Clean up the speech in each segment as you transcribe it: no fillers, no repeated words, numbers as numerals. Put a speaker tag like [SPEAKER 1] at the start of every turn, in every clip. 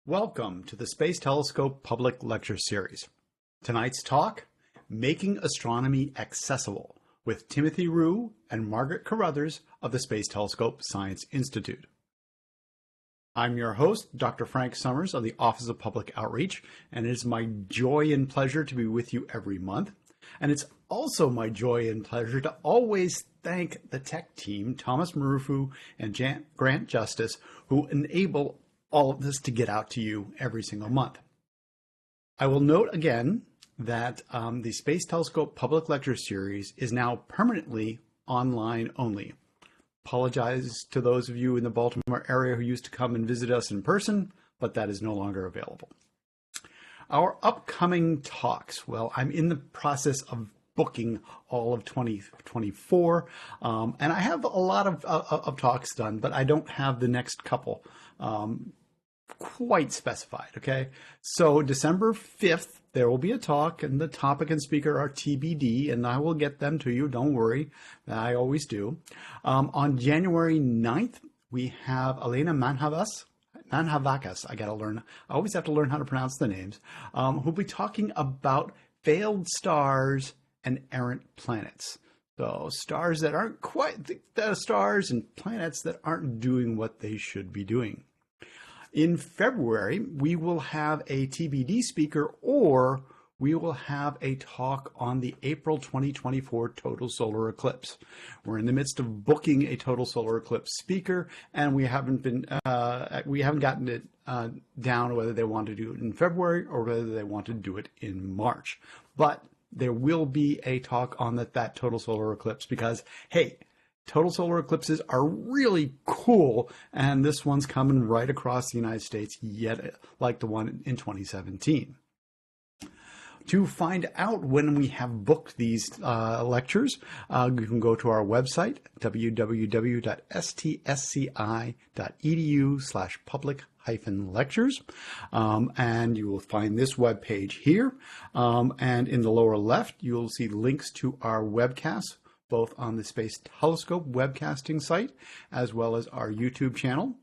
[SPEAKER 1] Welcome to the Space Telescope Public Lecture Series. Tonight's talk, Making Astronomy Accessible, with Timothy Rhue and Margaret Carruthers of the Space Telescope Science Institute. I'm your host, Dr. Frank Summers of the Office of Public Outreach, and it is my joy and pleasure to be with you every month. And it's also my joy and pleasure to always thank the tech team, Thomas Marufu and Grant Justice, who enable all of this to get out to you every single month. I will note again that the Space Telescope Public Lecture Series is now permanently online only. Apologize to those of you in the Baltimore area who used to come and visit us in person, but that is no longer available. Our upcoming talks, well, I'm in the process of booking all of 2024, and I have a lot of talks done, but I don't have the next couple quite specified, okay? So December 5th, there will be a talk, and the topic and speaker are TBD, and I will get them to you, don't worry, I always do. On January 9th, we have Elena Manhavas, I always have to learn how to pronounce the names, who'll be talking about failed stars and errant planets. So stars that aren't quite the stars and planets that aren't doing what they should be doing. In February, we will have a TBD speaker, or we will have a talk on the April 2024 total solar eclipse. We're in the midst of booking a total solar eclipse speaker, and we haven't gotten it down whether they want to do it in February or whether they want to do it in March. But there will be a talk on that total solar eclipse because, hey, total solar eclipses are really cool, and this one's coming right across the United States, yet like the one in 2017. To find out when we have booked these lectures, you can go to our website, www.stsci.edu/public-lectures, and you will find this web page here. And in the lower left, you'll see links to our webcasts, both on the Space Telescope webcasting site, as well as our YouTube channel.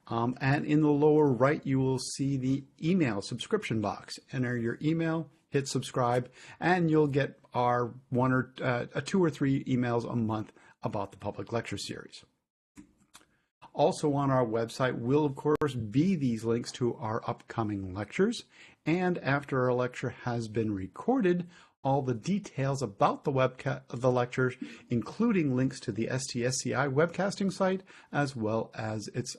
[SPEAKER 1] And in the lower right, you will see the email subscription box. Enter your email, hit subscribe, and you'll get our 2 or 3 emails a month about the public lecture series. Also on our website will, of course, be these links to our upcoming lectures. And after a lecture has been recorded, all the details about the lectures, including links to the STSCI webcasting site, as well as its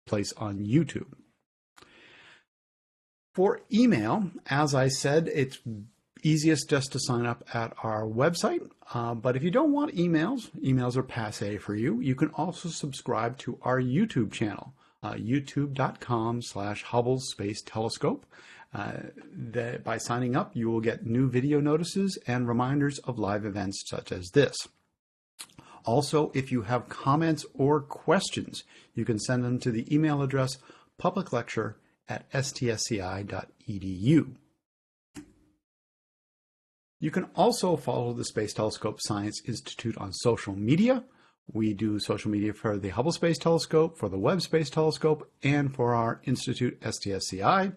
[SPEAKER 1] place on YouTube. For email, as I said, it's easiest just to sign up at our website. But if you don't want emails are passe for you. You can also subscribe to our YouTube channel, youtube.com/Hubble Space Telescope. By signing up, you will get new video notices and reminders of live events such as this. Also, if you have comments or questions, you can send them to the email address publiclecture@stsci.edu. You can also follow the Space Telescope Science Institute on social media. We do social media for the Hubble Space Telescope, for the Webb Space Telescope, and for our Institute STSCI.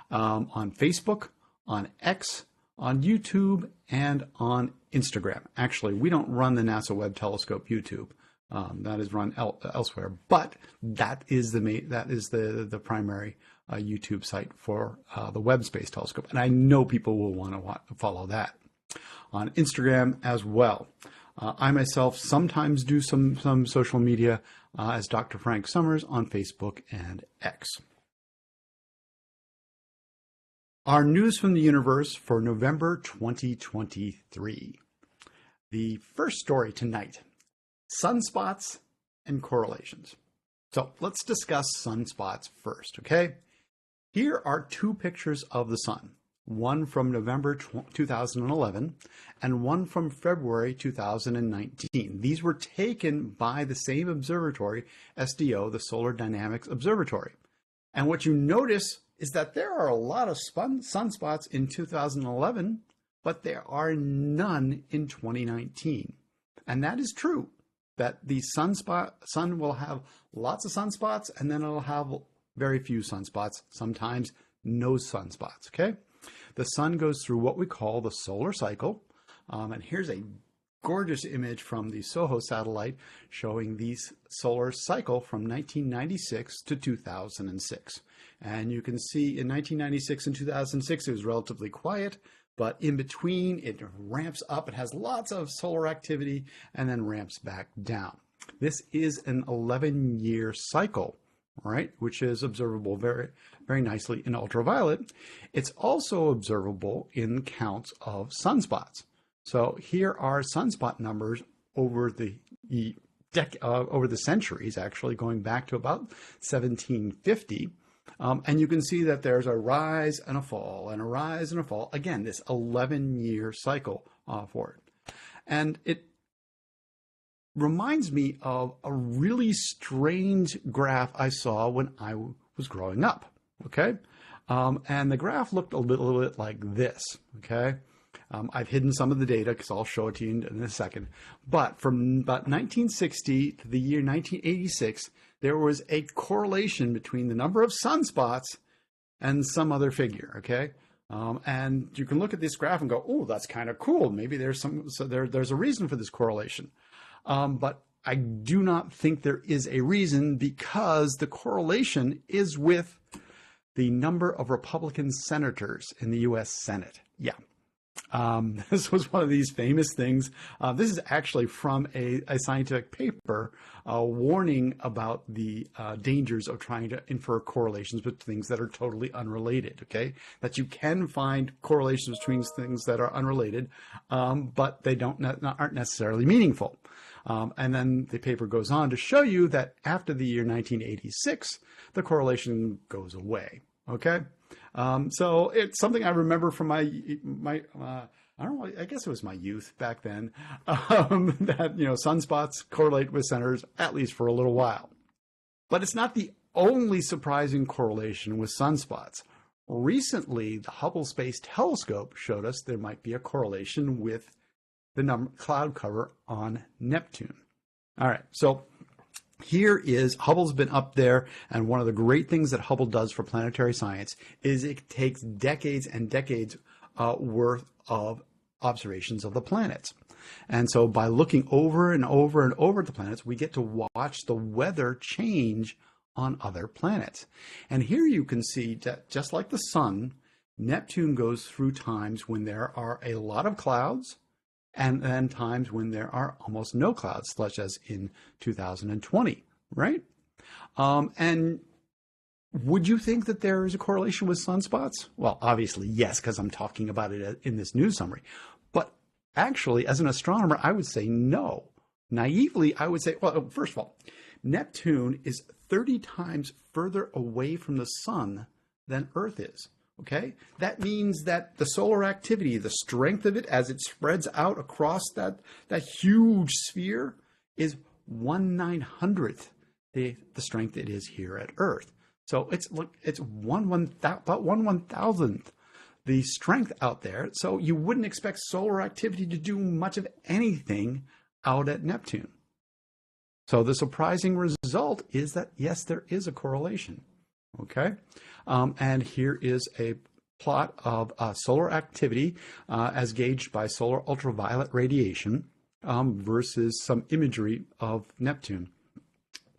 [SPEAKER 1] On Facebook, on X, on YouTube, and on Instagram. Actually, we don't run the NASA Webb Telescope YouTube. That is run elsewhere, but that is the primary YouTube site for the Webb Space Telescope, and I know people will want to follow that. On Instagram as well. I myself sometimes do some social media as Dr. Frank Summers on Facebook and X. Our news from the universe for November 2023. The first story tonight, sunspots and correlations. So let's discuss sunspots first, okay? Here are 2 pictures of the sun, one from November 2011 and one from February 2019. These were taken by the same observatory, SDO, the Solar Dynamics Observatory. And what you notice is that there are a lot of sunspots in 2011, but there are none in 2019. And that is true, that the sun will have lots of sunspots, and then it'll have very few sunspots, sometimes no sunspots, okay? The sun goes through what we call the solar cycle. And here's a gorgeous image from the SOHO satellite showing the solar cycle from 1996 to 2006. And you can see in 1996 and 2006, it was relatively quiet, but in between it ramps up. It has lots of solar activity and then ramps back down. This is an 11-year cycle, right, which is observable very, very nicely in ultraviolet. It's also observable in counts of sunspots. So here are sunspot numbers over the centuries, actually going back to about 1750. And you can see that there's a rise and a fall and a rise and a fall. Again, this 11-year cycle for it. And it reminds me of a really strange graph I saw when I was growing up, okay? And the graph looked a little bit like this, okay? I've hidden some of the data because I'll show it to you in a second. But from about 1960 to the year 1986, there was a correlation between the number of sunspots and some other figure, okay? And you can look at this graph and go, oh, that's kind of cool. Maybe there's there's a reason for this correlation. But I do not think there is a reason, because the correlation is with the number of Republican senators in the U.S. Senate. Yeah. This was one of these famous things. This is actually from a scientific paper warning about the dangers of trying to infer correlations with things that are totally unrelated, okay? That you can find correlations between things that are unrelated, but they aren't necessarily meaningful. And then the paper goes on to show you that after the year 1986, the correlation goes away, okay? So it's something I remember from my I don't know, I guess it was my youth back then, that, sunspots correlate with centers, at least for a little while. But it's not the only surprising correlation with sunspots. Recently, the Hubble Space Telescope showed us there might be a correlation with the cloud cover on Neptune. All right, so here is, Hubble's been up there, and one of the great things that Hubble does for planetary science is it takes decades and decades worth of observations of the planets. And so by looking over and over and over at the planets, we get to watch the weather change on other planets. And here you can see that just like the sun, Neptune goes through times when there are a lot of clouds, and then times when there are almost no clouds, such as in 2020, right? And would you think that there is a correlation with sunspots? Well, obviously, yes, because I'm talking about it in this news summary. But actually, as an astronomer, I would say no. Naively, I would say, well, first of all, Neptune is 30 times further away from the sun than Earth is. Okay, that means that the solar activity, the strength of it as it spreads out across that huge sphere, is 1/900th the strength it is here at Earth. So it's about 1/1000th the strength out there. So you wouldn't expect solar activity to do much of anything out at Neptune. So the surprising result is that yes, there is a correlation. Okay, and here is a plot of solar activity as gauged by solar ultraviolet radiation versus some imagery of Neptune,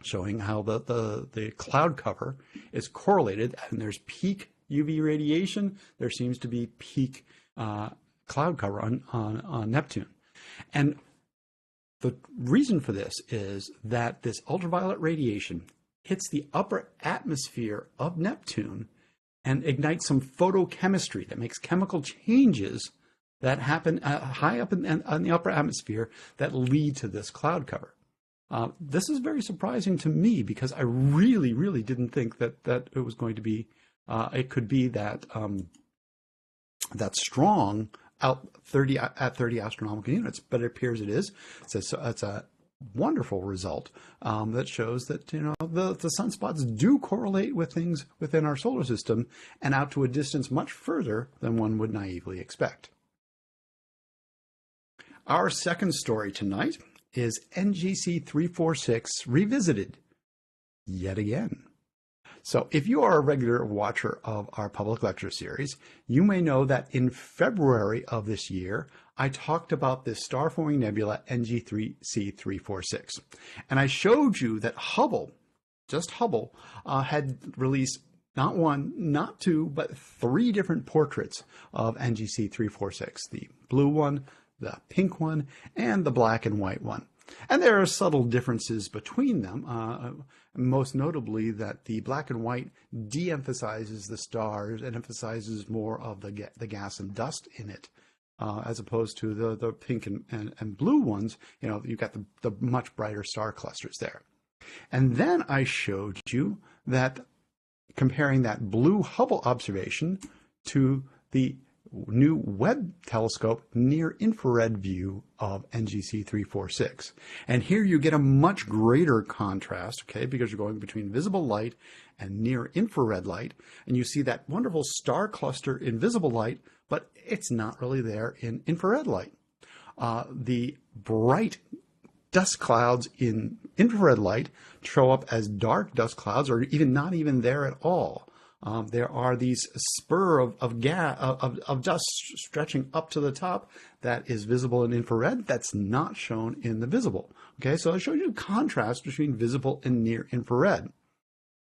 [SPEAKER 1] showing how the cloud cover is correlated, and there's peak UV radiation. There seems to be peak cloud cover on Neptune. And the reason for this is that this ultraviolet radiation hits the upper atmosphere of Neptune and ignites some photochemistry that makes chemical changes that happen high up in the upper atmosphere that lead to this cloud cover. This is very surprising to me because I really, really didn't think that it was going to be, it could be that that strong at 30 astronomical units, but it appears it is. So it's a wonderful result that shows that the sunspots do correlate with things within our solar system and out to a distance much further than one would naively expect. Our second story tonight is NGC 346 revisited yet again. So if you are a regular watcher of our public lecture series, you may know that in February of this year, I talked about this star-forming nebula NG3C346. And I showed you that Hubble, just Hubble, had released not one, not two, but three different portraits of NGC346, the blue one, the pink one, and the black and white one. And there are subtle differences between them, most notably that the black and white de-emphasizes the stars and emphasizes more of the gas and dust in it, as opposed to the pink and blue ones. You know, you've got the much brighter star clusters there. And then I showed you that comparing that blue Hubble observation to the new Webb telescope near-infrared view of NGC346. And here you get a much greater contrast, okay, because you're going between visible light and near-infrared light, and you see that wonderful star cluster in visible light, but it's not really there in infrared light. The bright dust clouds in infrared light show up as dark dust clouds, or even not even there at all. There are these spur of dust stretching up to the top that is visible in infrared that's not shown in the visible. Okay, so I showed you the contrast between visible and near infrared.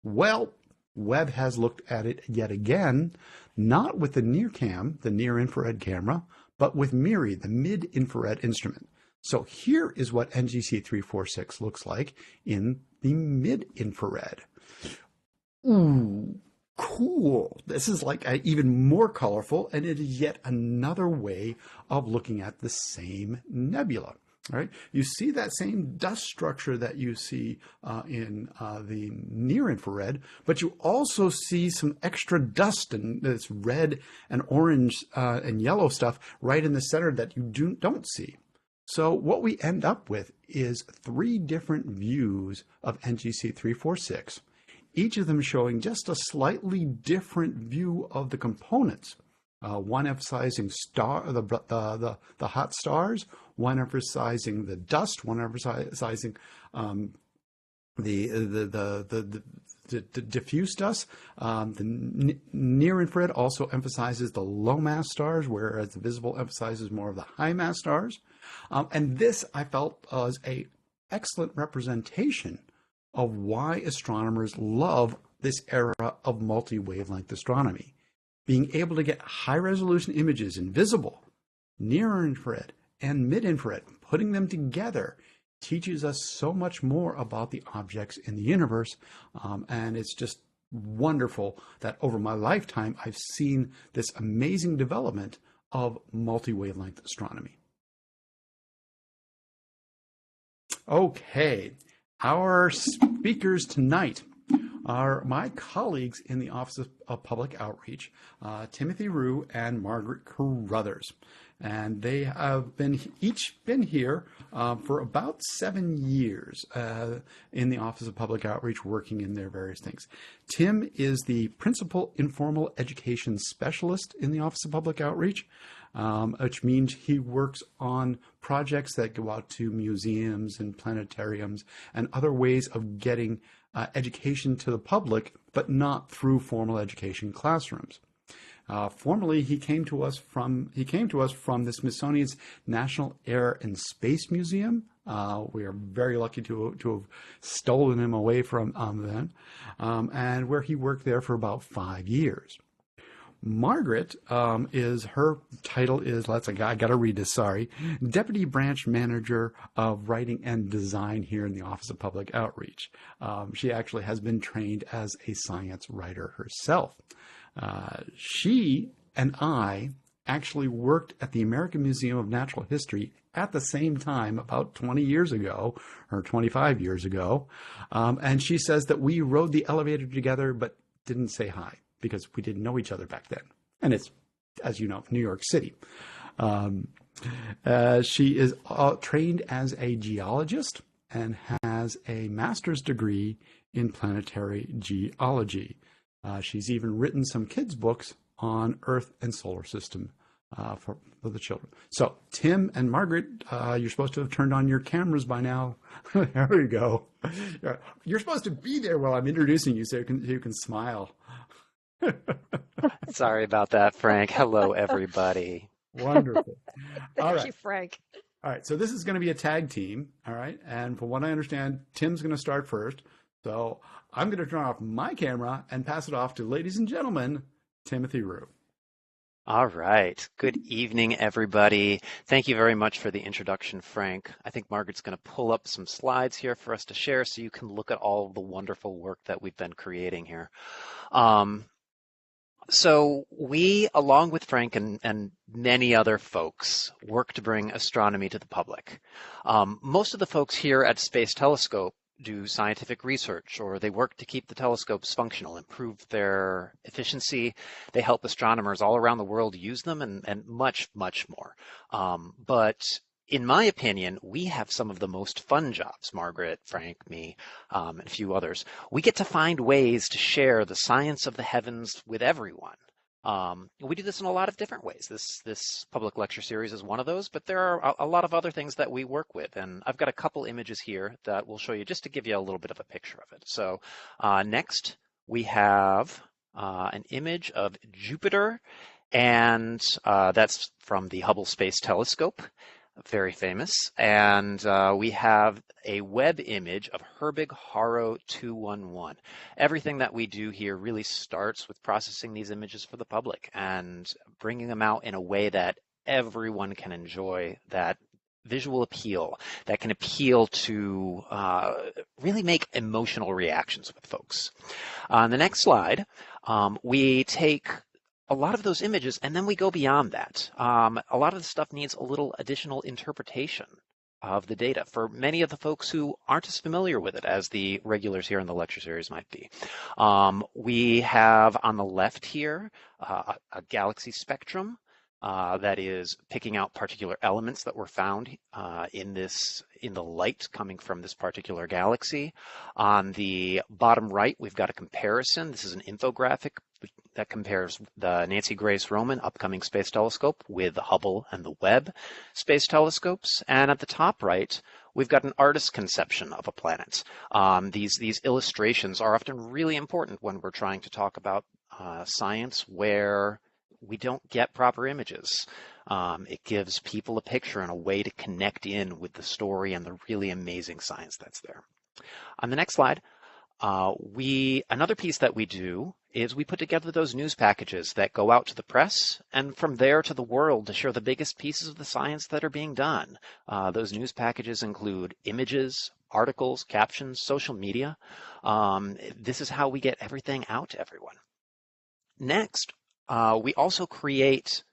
[SPEAKER 1] Well, Webb has looked at it yet again, not with the NIRCam, the near infrared camera, but with MIRI, the mid-infrared instrument. So here is what NGC346 looks like in the mid-infrared. Ooh. Cool. This is like even more colorful, and it is yet another way of looking at the same nebula. All right, you see that same dust structure that you see in the near infrared, but you also see some extra dust and this red and orange and yellow stuff right in the center that you don't see. So what we end up with is three different views of NGC346. Each of them showing just a slightly different view of the components. One emphasizing the hot stars, one emphasizing the dust, one emphasizing the diffuse dust. The near infrared also emphasizes the low mass stars, whereas the visible emphasizes more of the high mass stars. And this I felt was an excellent representation of why astronomers love this era of multi-wavelength astronomy. Being able to get high-resolution images in visible, near-infrared, and mid-infrared, putting them together teaches us so much more about the objects in the universe, and it's just wonderful that over my lifetime I've seen this amazing development of multi-wavelength astronomy. Okay. Our speakers tonight are my colleagues in the Office of Public Outreach, Timothy Rhue and Margaret Carruthers. And they have each been here for about 7 years in the Office of Public Outreach, working in their various things. Tim is the Principal Informal Education Specialist in the Office of Public Outreach, which means he works on projects that go out to museums and planetariums and other ways of getting education to the public, but not through formal education classrooms. Formerly, he came to us from the Smithsonian's National Air and Space Museum. We are very lucky to have stolen him away from them, and where he worked there for about 5 years. Margaret her title is, I got to read this, sorry, Deputy Branch Manager of Writing and Design here in the Office of Public Outreach. She actually has been trained as a science writer herself. She and I actually worked at the American Museum of Natural History at the same time about 20 years ago, or 25 years ago. And she says that we rode the elevator together, but didn't say hi, because we didn't know each other back then. And it's, as you know, New York City. She is trained as a geologist and has a master's degree in planetary geology. She's even written some kids' books on Earth and solar system for the children. So Tim and Margaret, you're supposed to have turned on your cameras by now. There we go. You're supposed to be there while I'm introducing you so you can smile.
[SPEAKER 2] Sorry about that, Frank. Hello, everybody.
[SPEAKER 1] Wonderful. All
[SPEAKER 3] Thank
[SPEAKER 1] right.
[SPEAKER 3] you, Frank.
[SPEAKER 1] All right. So this is going to be a tag team. All right. And from what I understand, Tim's going to start first. So I'm going to turn off my camera and pass it off to, ladies and gentlemen, Timothy Rhue.
[SPEAKER 2] All right. Good evening, everybody. Thank you very much for the introduction, Frank. I think Margaret's going to pull up some slides here for us to share so you can look at all of the wonderful work that we've been creating here. So we, along with Frank and many other folks, work to bring astronomy to the public. Most of the folks here at Space Telescope do scientific research, or they work to keep the telescopes functional, improve their efficiency. They help astronomers all around the world use them and much, much more. But in my opinion, we have some of the most fun jobs, Margaret, Frank, me, and a few others. We get to find ways to share the science of the heavens with everyone. We do this in a lot of different ways. This public lecture series is one of those, but there are a lot of other things that we work with. And I've got a couple images here that we'll show you just to give you a little bit of a picture of it. So next we have an image of Jupiter, and that's from the Hubble Space Telescope. Very famous. And we have a web image of Herbig-Haro 211. Everything that we do here really starts with processing these images for the public and bringing them out in a way that everyone can enjoy, that visual appeal, that can appeal to really make emotional reactions with folks. On the next slide, we take a lot of those images, and then we go beyond that. A lot of the stuff needs a little additional interpretation of the data for many of the folks who aren't as familiar with it as the regulars here in the lecture series might be. We have on the left here a galaxy spectrum that is picking out particular elements that were found in the light coming from this particular galaxy. On the bottom right, we've got a comparison. This is an infographic that compares the Nancy Grace Roman Upcoming Space Telescope with the Hubble and the Webb space telescopes. And at the top right, we've got an artist's conception of a planet. These illustrations are often really important when we're trying to talk about science where we don't get proper images. It gives people a picture and a way to connect in with the story and the really amazing science that's there. On the next slide, another piece that we do is we put together those news packages that go out to the press and from there to the world to share the biggest pieces of the science that are being done. Those news packages include images, articles, captions, social media. This is how we get everything out to everyone. Next, we also create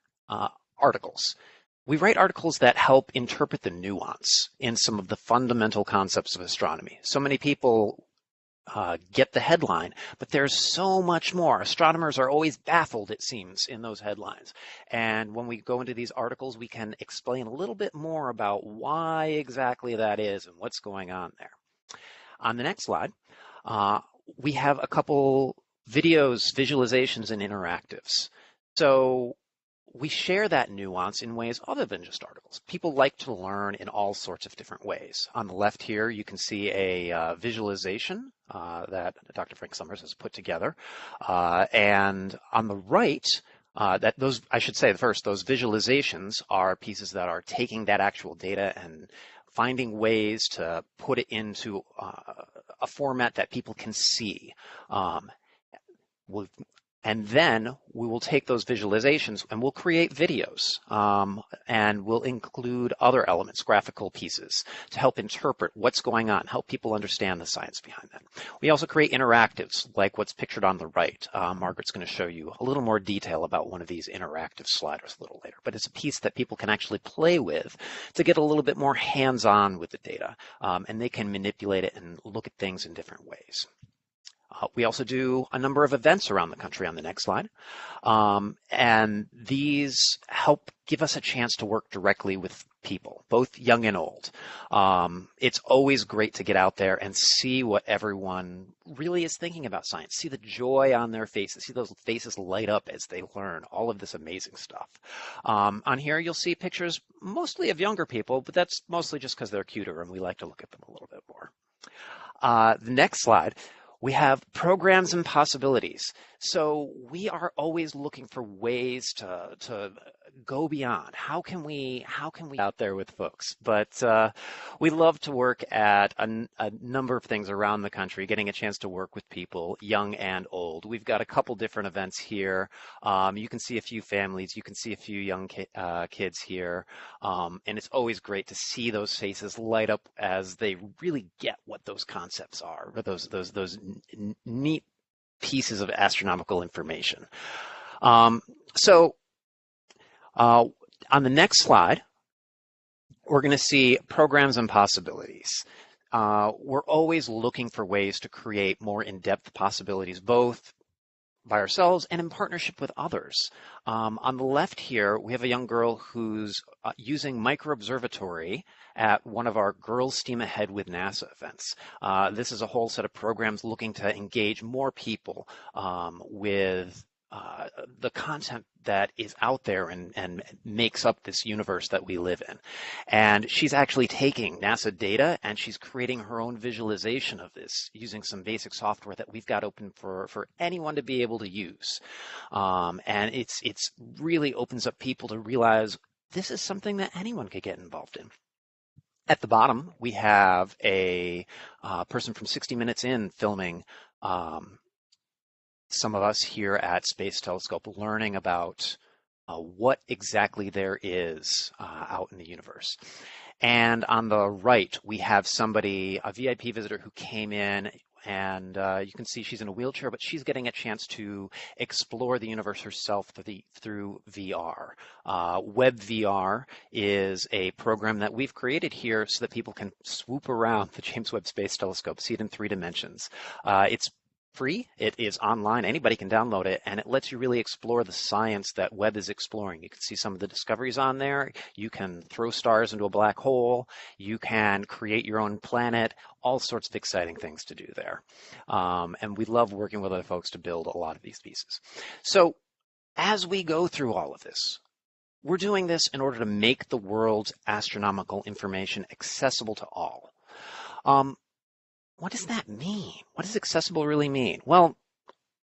[SPEAKER 2] articles. We write articles that help interpret the nuance in some of the fundamental concepts of astronomy. So many people get the headline, but there's so much more. Astronomers are always baffled, it seems, in those headlines. And when we go into these articles, we can explain a little bit more about why exactly that is and what's going on there. On the next slide, we have a couple videos, visualizations, and interactives. So we share that nuance in ways other than just articles. People like to learn in all sorts of different ways. On the left here, you can see a visualization that Dr. Frank Summers has put together. And on the right, I should say first, those visualizations are pieces that are taking that actual data and finding ways to put it into a format that people can see. And then we will take those visualizations and we'll create videos and we'll include other elements, graphical pieces, to help interpret what's going on, help people understand the science behind that. We also create interactives like what's pictured on the right. Margaret's going to show you a little more detail about one of these interactive sliders a little later, but it's a piece that people can actually play with to get a little bit more hands-on with the data, and they can manipulate it and look at things in different ways. We also do a number of events around the country on the next slide. And these help give us a chance to work directly with people, both young and old. It's always great to get out there and see what everyone really is thinking about science, see the joy on their faces, see those faces light up as they learn all of this amazing stuff. On here, you'll see pictures mostly of younger people, but that's mostly just because they're cuter and we like to look at them a little bit more. The next slide, we have programs and possibilities. So we are always looking for ways to go beyond. How can we out there with folks? But we love to work at a number of things around the country, getting a chance to work with people, young and old. We've got a couple different events here. You can see a few families, you can see a few young kids here, and it's always great to see those faces light up as they really get what those concepts are, or those neat pieces of astronomical information. On the next slide, we're going to see programs and possibilities. We're always looking for ways to create more in-depth possibilities, both by ourselves and in partnership with others. On the left here, we have a young girl who's using microobservatory at one of our Girls Steam Ahead with NASA events. This is a whole set of programs looking to engage more people with the content that is out there and makes up this universe that we live in. And she's actually taking NASA data and she's creating her own visualization of this using some basic software that we've got open for anyone to be able to use. And it's really opens up people to realize this is something that anyone could get involved in. At the bottom, we have a person from 60 Minutes In filming some of us here at Space Telescope learning about what exactly there is out in the universe. And on the right, we have somebody, a VIP visitor who came in, and you can see she's in a wheelchair, but she's getting a chance to explore the universe herself through VR. WebVR is a program that we've created here so that people can swoop around the James Webb Space Telescope, see it in 3 dimensions. It's free. It is online. Anybody can download it, and it lets you really explore the science that Webb is exploring. You can see some of the discoveries on there. You can throw stars into a black hole. You can create your own planet. All sorts of exciting things to do there. And we love working with other folks to build a lot of these pieces. So as we go through all of this, we're doing this in order to make the world's astronomical information accessible to all. What does that mean? What does accessible really mean? Well,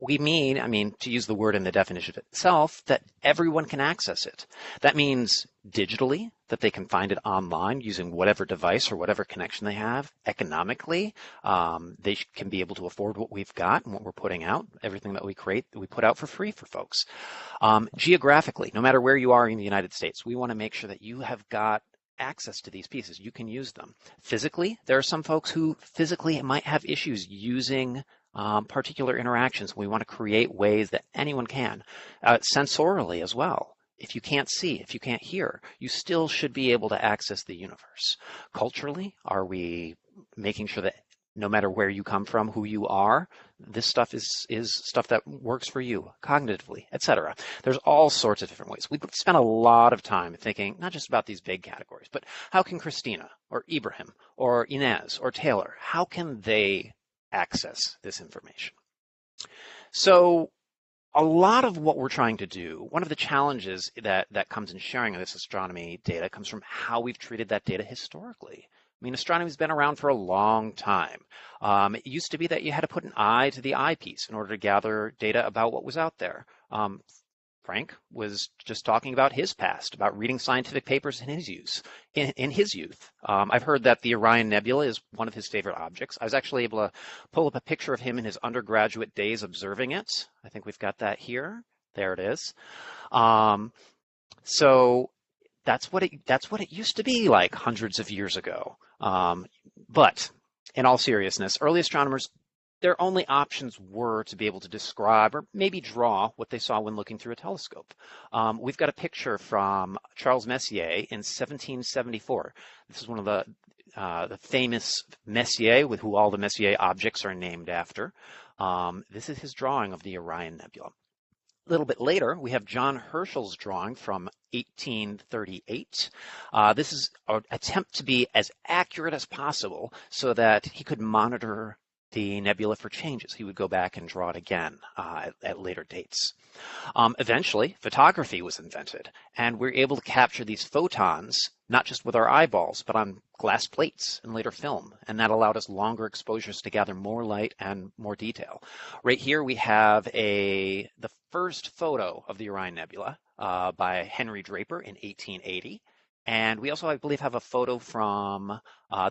[SPEAKER 2] we mean, to use the word in the definition itself, that everyone can access it. That means digitally, that they can find it online using whatever device or whatever connection they have. Economically, they can be able to afford what we've got and what we're putting out. Everything that we create, we put out for free for folks. Geographically, no matter where you are in the United States, we want to make sure that you have got access to these pieces. You can use them. Physically, there are some folks who physically might have issues using particular interactions. We want to create ways that anyone can. Sensorially as well. If you can't see, if you can't hear, you still should be able to access the universe. Culturally, are we making sure that no matter where you come from, who you are, this stuff is stuff that works for you cognitively, etc. There's all sorts of different ways. We spent a lot of time thinking not just about these big categories, but how can Christina or Ibrahim or Inez or Taylor, how can they access this information? So a lot of what we're trying to do, one of the challenges that comes in sharing this astronomy data comes from how we've treated that data historically. Astronomy's been around for a long time. It used to be that you had to put an eye to the eyepiece in order to gather data about what was out there. Frank was just talking about his past, about reading scientific papers in his youth. I've heard that the Orion Nebula is one of his favorite objects. I was actually able to pull up a picture of him in his undergraduate days observing it. I think we've got that here. There it is. So that's what it used to be like hundreds of years ago. But in all seriousness, early astronomers, their only options were to be able to describe or maybe draw what they saw when looking through a telescope. We've got a picture from Charles Messier in 1774. This is one of the famous Messier, with who all the Messier objects are named after. This is his drawing of the Orion Nebula. little bit later, we have John Herschel's drawing from 1838. This is an attempt to be as accurate as possible so that he could monitor the nebula for changes. He would go back and draw it again at later dates. Eventually, photography was invented, and we're able to capture these photons, not just with our eyeballs, but on glass plates and later film, and that allowed us longer exposures to gather more light and more detail. Right here we have the first photo of the Orion Nebula by Henry Draper in 1880. And we also, I believe, have a photo from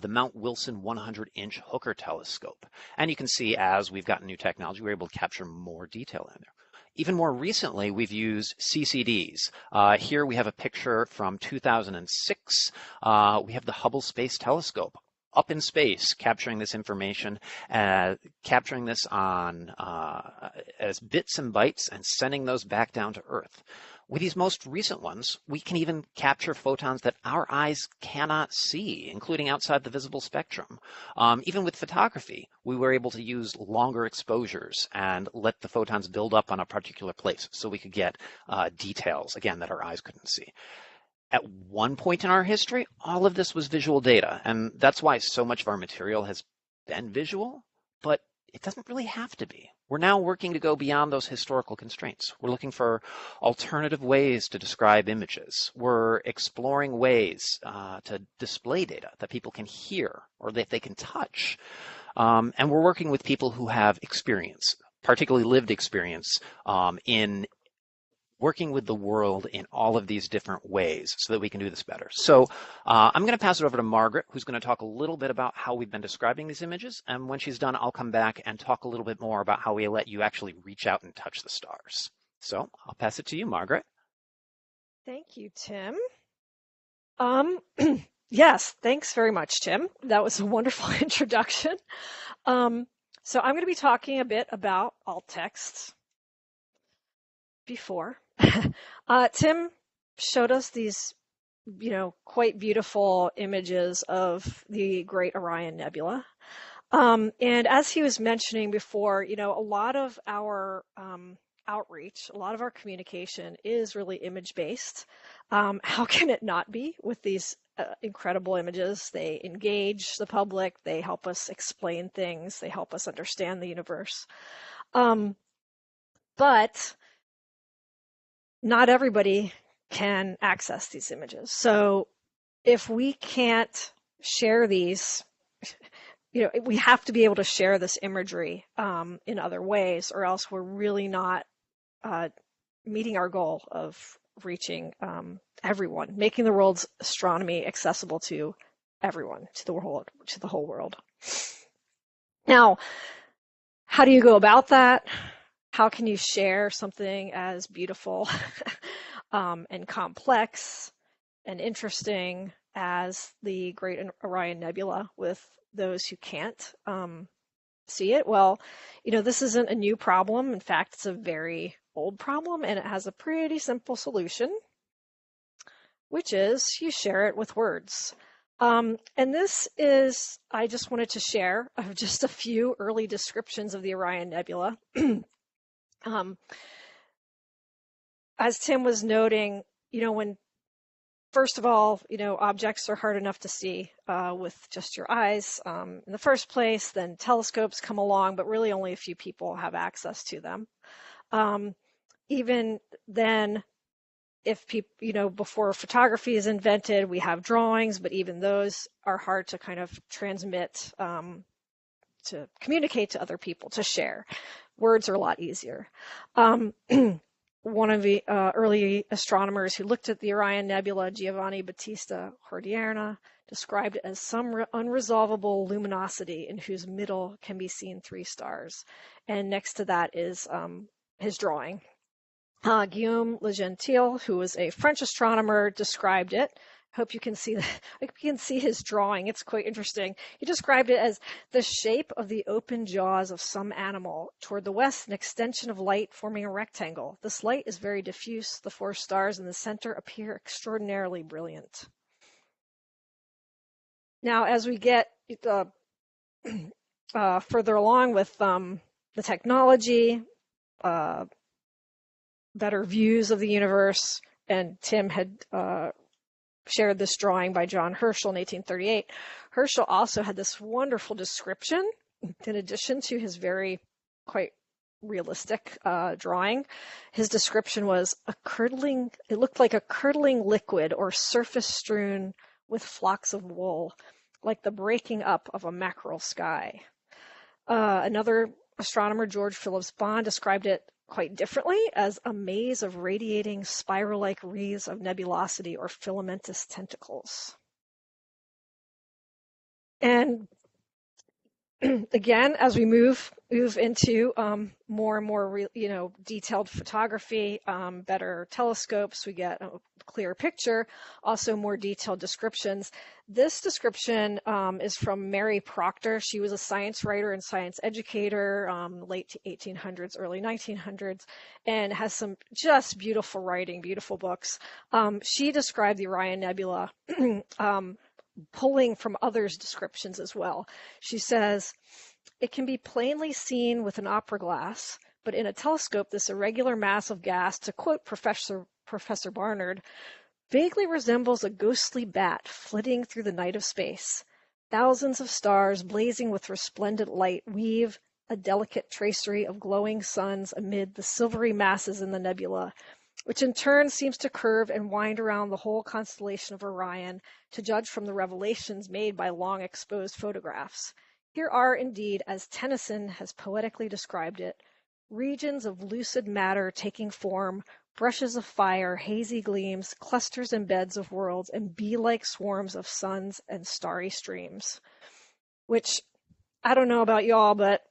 [SPEAKER 2] the Mount Wilson 100-inch Hooker telescope. And you can see as we've gotten new technology, we're able to capture more detail in there. Even more recently, we've used CCDs. Here we have a picture from 2006. We have the Hubble Space Telescope up in space, capturing this information, capturing this on as bits and bytes and sending those back down to Earth. With these most recent ones, we can even capture photons that our eyes cannot see, including outside the visible spectrum. Even with photography, we were able to use longer exposures and let the photons build up on a particular place so we could get details, again, that our eyes couldn't see. At one point in our history, all of this was visual data, and that's why so much of our material has been visual, but it doesn't really have to be. We're now working to go beyond those historical constraints. We're looking for alternative ways to describe images. We're exploring ways to display data that people can hear or that they can touch. And we're working with people who have experience, particularly lived experience, in working with the world in all of these different ways so that we can do this better. So I'm going to pass it over to Margaret, who's going to talk a little bit about how we've been describing these images. And when she's done, I'll come back and talk a little bit more about how we let you actually reach out and touch the stars. So I'll pass it to you, Margaret.
[SPEAKER 3] Thank you, Tim. Yes, thanks very much, Tim. That was a wonderful introduction. So I'm going to be talking a bit about alt texts before. Tim showed us these, quite beautiful images of the Great Orion Nebula. And as he was mentioning before, a lot of our outreach, a lot of our communication is really image-based. How can it not be with these incredible images? They engage the public, they help us explain things, they help us understand the universe. But not everybody can access these images. So if we can't share these, we have to be able to share this imagery in other ways, or else we're really not meeting our goal of reaching everyone, making the world's astronomy accessible to everyone, to the whole world. Now, how do you go about that? How can you share something as beautiful and complex and interesting as the Great Orion Nebula with those who can't see it? Well, this isn't a new problem. In fact, it's a very old problem, and it has a pretty simple solution, which is you share it with words. And this is, I just wanted to share just a few early descriptions of the Orion Nebula. As Tim was noting, when, first of all, objects are hard enough to see with just your eyes in the first place, then telescopes come along, but really only a few people have access to them. Even then, if people, before photography is invented, we have drawings, but even those are hard to kind of transmit, to communicate to other people, to share. Words are a lot easier. One of the early astronomers who looked at the Orion Nebula, Giovanni Battista Hordiarna, described it as some unresolvable luminosity in whose middle can be seen 3 stars. And next to that is his drawing. Guillaume Le Gentil, who was a French astronomer, described it. Hope you can see his drawing. It's quite interesting. He described it as the shape of the open jaws of some animal. Toward the west, an extension of light forming a rectangle. This light is very diffuse. The 4 stars in the center appear extraordinarily brilliant. Now, as we get further along with the technology, better views of the universe, and Tim had shared this drawing by John Herschel in 1838. Herschel also had this wonderful description in addition to his very quite realistic drawing. His description was it looked like a curdling liquid or surface strewn with flocks of wool, like the breaking up of a mackerel sky. Another astronomer, George Phillips Bond, described it quite differently as a maze of radiating spiral-like wreaths of nebulosity or filamentous tentacles. And again, as we move into more and more, detailed photography, better telescopes, we get a clearer picture. Also, more detailed descriptions. This description is from Mary Proctor. She was a science writer and science educator, late 1800s, early 1900s, and has some just beautiful writing, beautiful books. She described the Orion Nebula. Pulling from others' descriptions as well. She says, it can be plainly seen with an opera glass, but in a telescope this irregular mass of gas, to quote Professor Barnard, vaguely resembles a ghostly bat flitting through the night of space. Thousands of stars blazing with resplendent light weave a delicate tracery of glowing suns amid the silvery masses in the nebula, which in turn seems to curve and wind around the whole constellation of Orion, to judge from the revelations made by long exposed photographs. Here are indeed, as Tennyson has poetically described it, regions of lucid matter taking form, brushes of fire, hazy gleams, clusters and beds of worlds, and bee-like swarms of suns and starry streams. Which, I don't know about y'all, but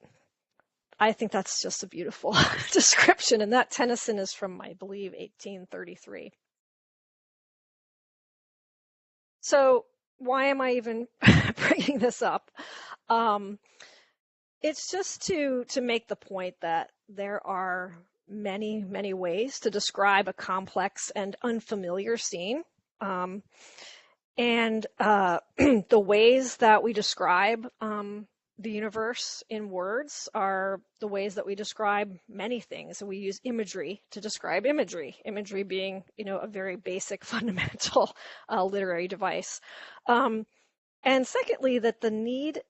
[SPEAKER 3] I think that's just a beautiful description, and that Tennyson is from, I believe, 1833. So why am I even bringing this up? It's just to make the point that there are many, many ways to describe a complex and unfamiliar scene. And the ways that we describe the universe in words are the ways that we describe many things. And we use imagery to describe imagery, imagery being, a very basic, fundamental literary device. And secondly, that the need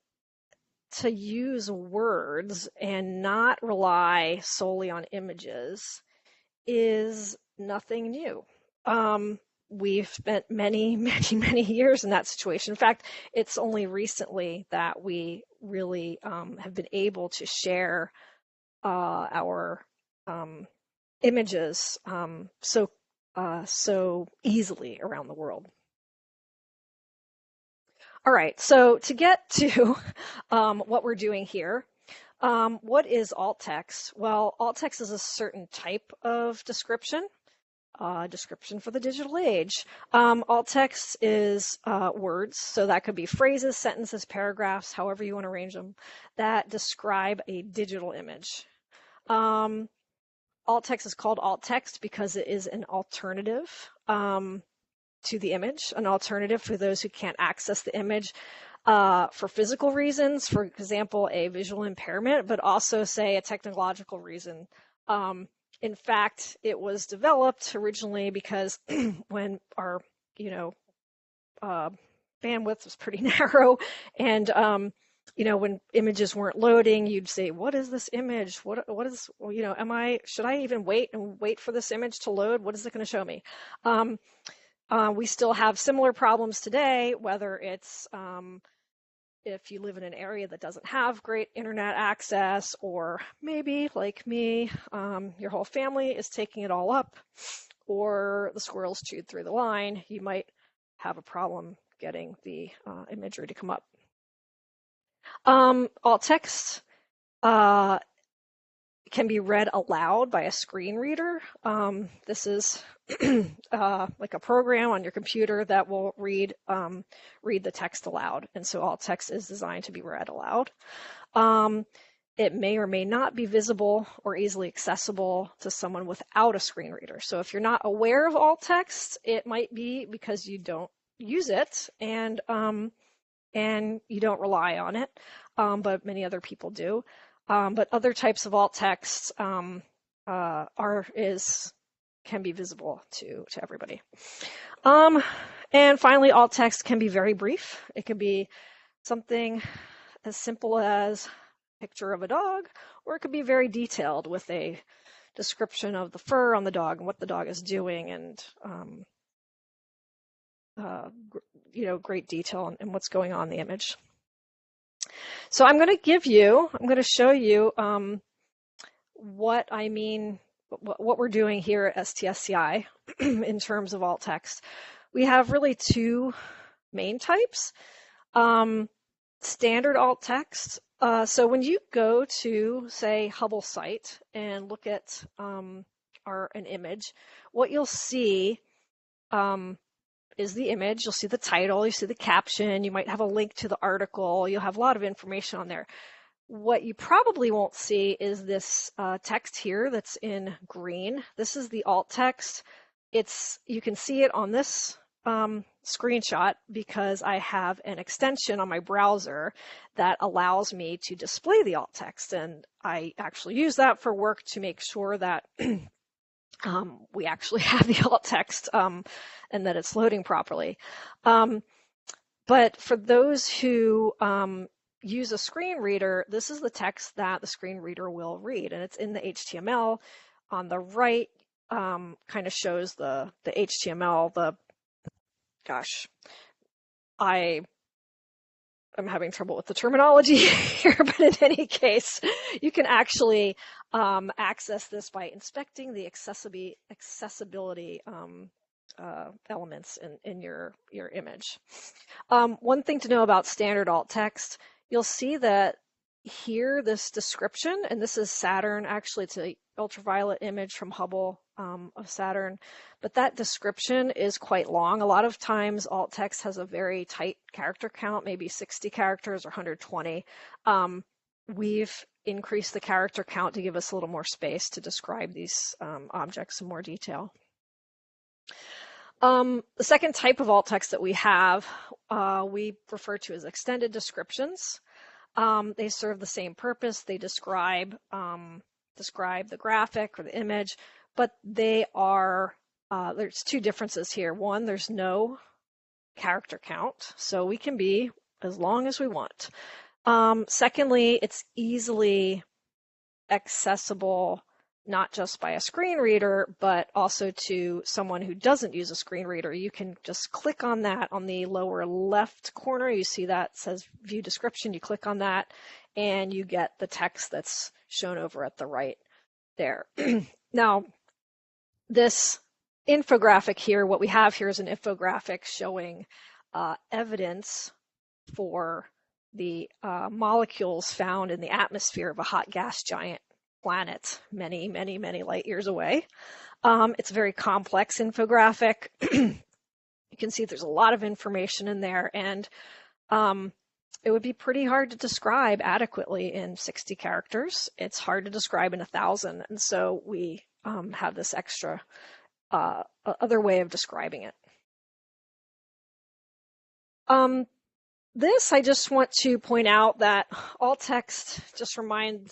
[SPEAKER 3] to use words and not rely solely on images is nothing new. We've spent many, many, many years in that situation. In fact, it's only recently that we really have been able to share our images so easily around the world. All right, so to get to what we're doing here, what is alt text? Well, alt text is a certain type of description. Description for the digital age. Alt text is words, so that could be phrases, sentences, paragraphs, however you want to arrange them, that describe a digital image. Alt text is called alt text because it is an alternative to the image, an alternative for those who can't access the image for physical reasons, for example, a visual impairment, but also, say, a technological reason. In fact, it was developed originally because when our, bandwidth was pretty narrow, and when images weren't loading, you'd say, "What is this image? What is? Should I even wait for this image to load? What is it going to show me?" We still have similar problems today, whether it's if you live in an area that doesn't have great internet access, or maybe, like me, your whole family is taking it all up, or the squirrels chewed through the line, you might have a problem getting the imagery to come up. Alt text can be read aloud by a screen reader. This is like a program on your computer that will read the text aloud, and so alt text is designed to be read aloud. It may or may not be visible or easily accessible to someone without a screen reader. So if you're not aware of alt text, it might be because you don't use it and you don't rely on it, but many other people do. But other types of alt text is can be visible to everybody. And finally, alt text can be very brief. It can be something as simple as a picture of a dog, or it could be very detailed with a description of the fur on the dog and what the dog is doing, and great detail and what's going on in the image. So I'm going to show you what I mean, what we're doing here at STSCI in terms of alt text. We have really two main types. Standard alt text. So when you go to, say, Hubble site and look at an image, what you'll see is the image. You'll see the title, you see the caption, you might have a link to the article, you'll have a lot of information on there. What you probably won't see is this text here that's in green. This is the alt text. You can see it on this screenshot because I have an extension on my browser that allows me to display the alt text, and I actually use that for work to make sure that we actually have the alt text and that it's loading properly. But for those who use a screen reader, this is the text that the screen reader will read, and it's in the HTML. On the right kind of shows the HTML. I'm having trouble with the terminology here, but in any case, you can actually access this by inspecting the accessibility elements in your image. One thing to know about standard alt text, you'll see that here, this description, and this is Saturn, actually it's an ultraviolet image from Hubble of Saturn, but that description is quite long. A lot of times alt text has a very tight character count, maybe 60 characters or 120. We've increased the character count to give us a little more space to describe these objects in more detail. The second type of alt text that we have, we refer to as extended descriptions. They serve the same purpose. They describe the graphic or the image, but they are, there's two differences here. One, there's no character count, so we can be as long as we want. Secondly, it's easily accessible, not just by a screen reader, but also to someone who doesn't use a screen reader. You can just click on that on the lower left corner. You see that says view description. You click on that and you get the text that's shown over at the right there. Now, this infographic here, what we have here is an infographic showing evidence for the molecules found in the atmosphere of a hot gas giant planet many, many, many light years away. It's a very complex infographic. You can see there's a lot of information in there, and it would be pretty hard to describe adequately in 60 characters. It's hard to describe in 1,000, and so we have this extra other way of describing it. This, I just want to point out that alt text, just remind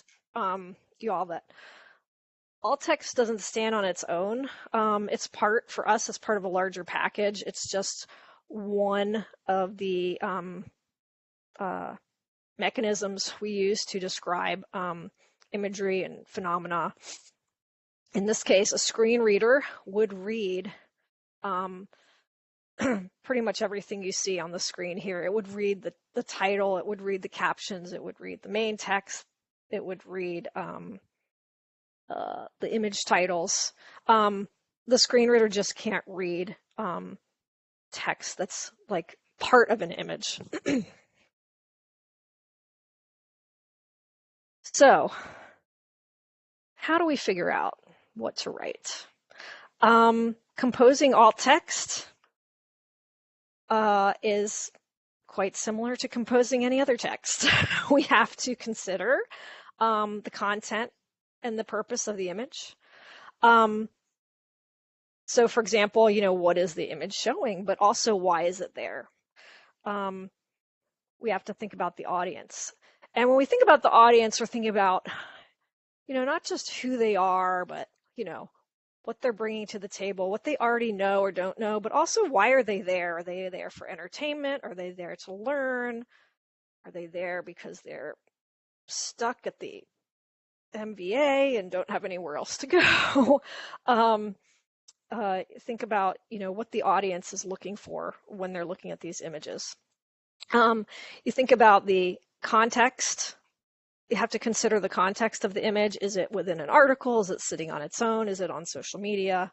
[SPEAKER 3] you all that alt text doesn't stand on its own. It's part, for us, it's part of a larger package. It's just one of the mechanisms we use to describe imagery and phenomena. In this case, a screen reader would read pretty much everything you see on the screen here. It would read the title, it would read the captions, it would read the main text, it would read the image titles. The screen reader just can't read text that's like part of an image. So, how do we figure out what to write? Composing alt text is quite similar to composing any other text. We have to consider the content and the purpose of the image. So for example, what is the image showing, but also why is it there? We have to think about the audience. And when we think about the audience, we're thinking about, not just who they are, but, what they're bringing to the table, what they already know or don't know, but also why are they there? Are they there for entertainment? Are they there to learn? Are they there because they're stuck at the MVA and don't have anywhere else to go? Think about, what the audience is looking for when they're looking at these images. You think about the context. You have to consider the context of the image. Is it within an article? Is it sitting on its own? Is it on social media?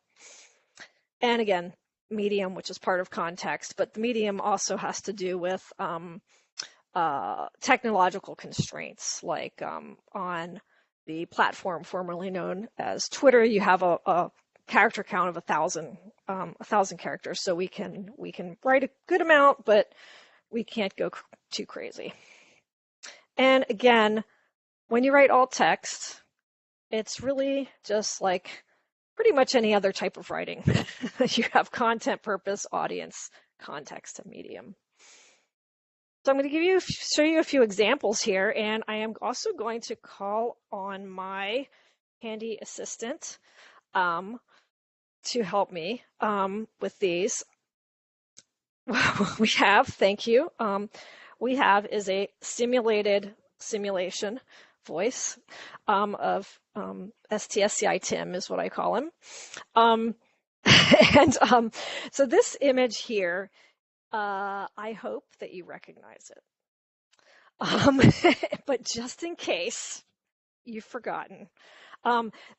[SPEAKER 3] And again, medium, which is part of context, but the medium also has to do with technological constraints, like on the platform formerly known as Twitter, you have a character count of 1,000 characters. So we can write a good amount, but we can't go too crazy. And again, when you write alt text, it's really just like pretty much any other type of writing. You have content, purpose, audience, context, and medium. So I'm going to show you a few examples here, and I am also going to call on my handy assistant to help me with these. Thank you. We have is a simulation voice of STSCI Tim is what I call him. So this image here, I hope that you recognize it. But just in case you've forgotten,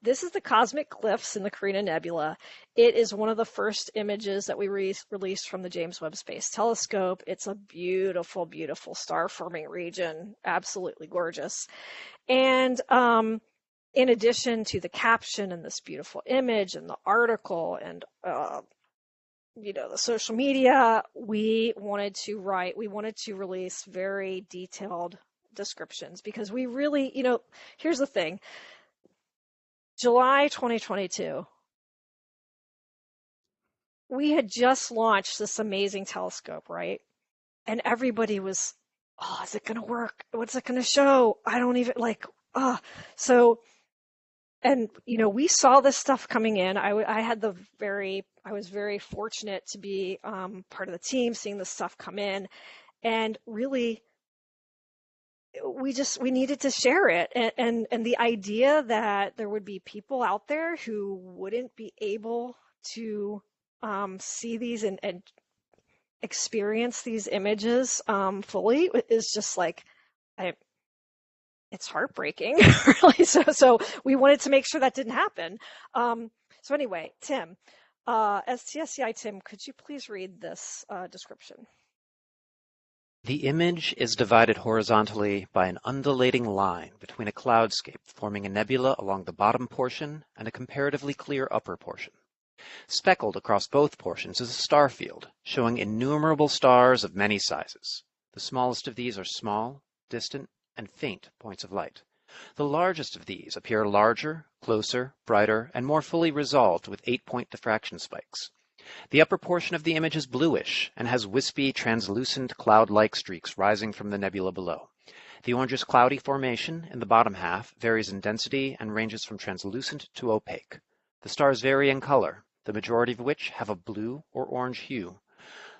[SPEAKER 3] this is the cosmic cliffs in the Carina Nebula. It is one of the first images that we released from the James Webb Space Telescope. It's a beautiful, beautiful star-forming region, absolutely gorgeous. And in addition to the caption and this beautiful image and the article and the social media, we wanted to release very detailed descriptions because we really, here's the thing. July 2022, we had just launched this amazing telescope, right? And everybody was, is it going to work? What's it going to show? I don't even and we saw this stuff coming in. I was very fortunate to be part of the team, seeing this stuff come in, and really, we needed to share it, and the idea that there would be people out there who wouldn't be able to see these and experience these images fully is just like it's heartbreaking, really. So we wanted to make sure that didn't happen. So anyway, Tim, as TSCI Tim, could you please read this description?
[SPEAKER 2] The image is divided horizontally by an undulating line between a cloudscape forming a nebula along the bottom portion and a comparatively clear upper portion. Speckled across both portions is a star field, showing innumerable stars of many sizes. The smallest of these are small, distant, and faint points of light. The largest of these appear larger, closer, brighter, and more fully resolved with 8-point diffraction spikes. The upper portion of the image is bluish and has wispy, translucent cloud-like streaks rising from the nebula below. The orangish cloudy formation in the bottom half varies in density and ranges from translucent to opaque. The stars vary in color, the majority of which have a blue or orange hue.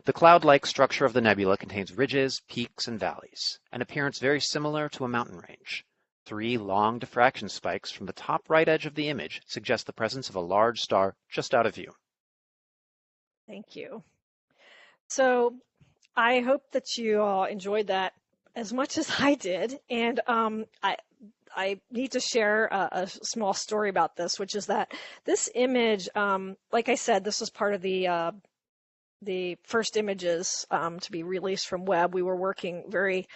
[SPEAKER 2] The cloud-like structure of the nebula contains ridges, peaks, and valleys, an appearance very similar to a mountain range. 3 long diffraction spikes from the top right edge of the image suggest the presence of a large star just out of view.
[SPEAKER 3] Thank you. So I hope that you all enjoyed that as much as I did. And I need to share a small story about this, which is that this image, like I said, this was part of the first images to be released from Webb. We were working very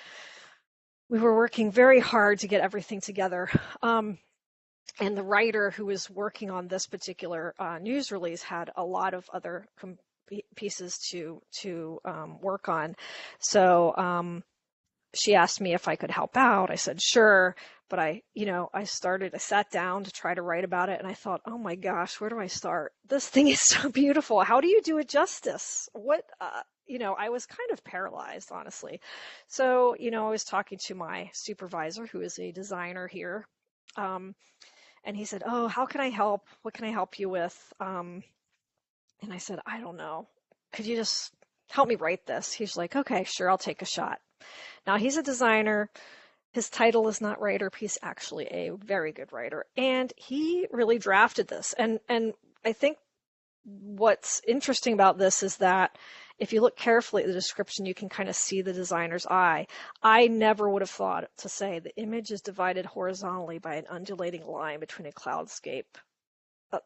[SPEAKER 3] hard to get everything together. And the writer who was working on this particular news release had a lot of other pieces to work on. So she asked me if I could help out. I said, sure. But I sat down to try to write about it. And I thought, oh my gosh, where do I start? This thing is so beautiful. How do you do it justice? I was kind of paralyzed, honestly. So, I was talking to my supervisor, who is a designer here. And he said, "Oh, how can I help? What can I help you with?" And I said, "I don't know. Could you just help me write this?" He's like, "Okay, sure, I'll take a shot." Now, he's a designer. His title is not writer. He's actually a very good writer. And he really drafted this. And I think what's interesting about this is that if you look carefully at the description, you can kind of see the designer's eye. I never would have thought to say the image is divided horizontally by an undulating line between a cloudscape.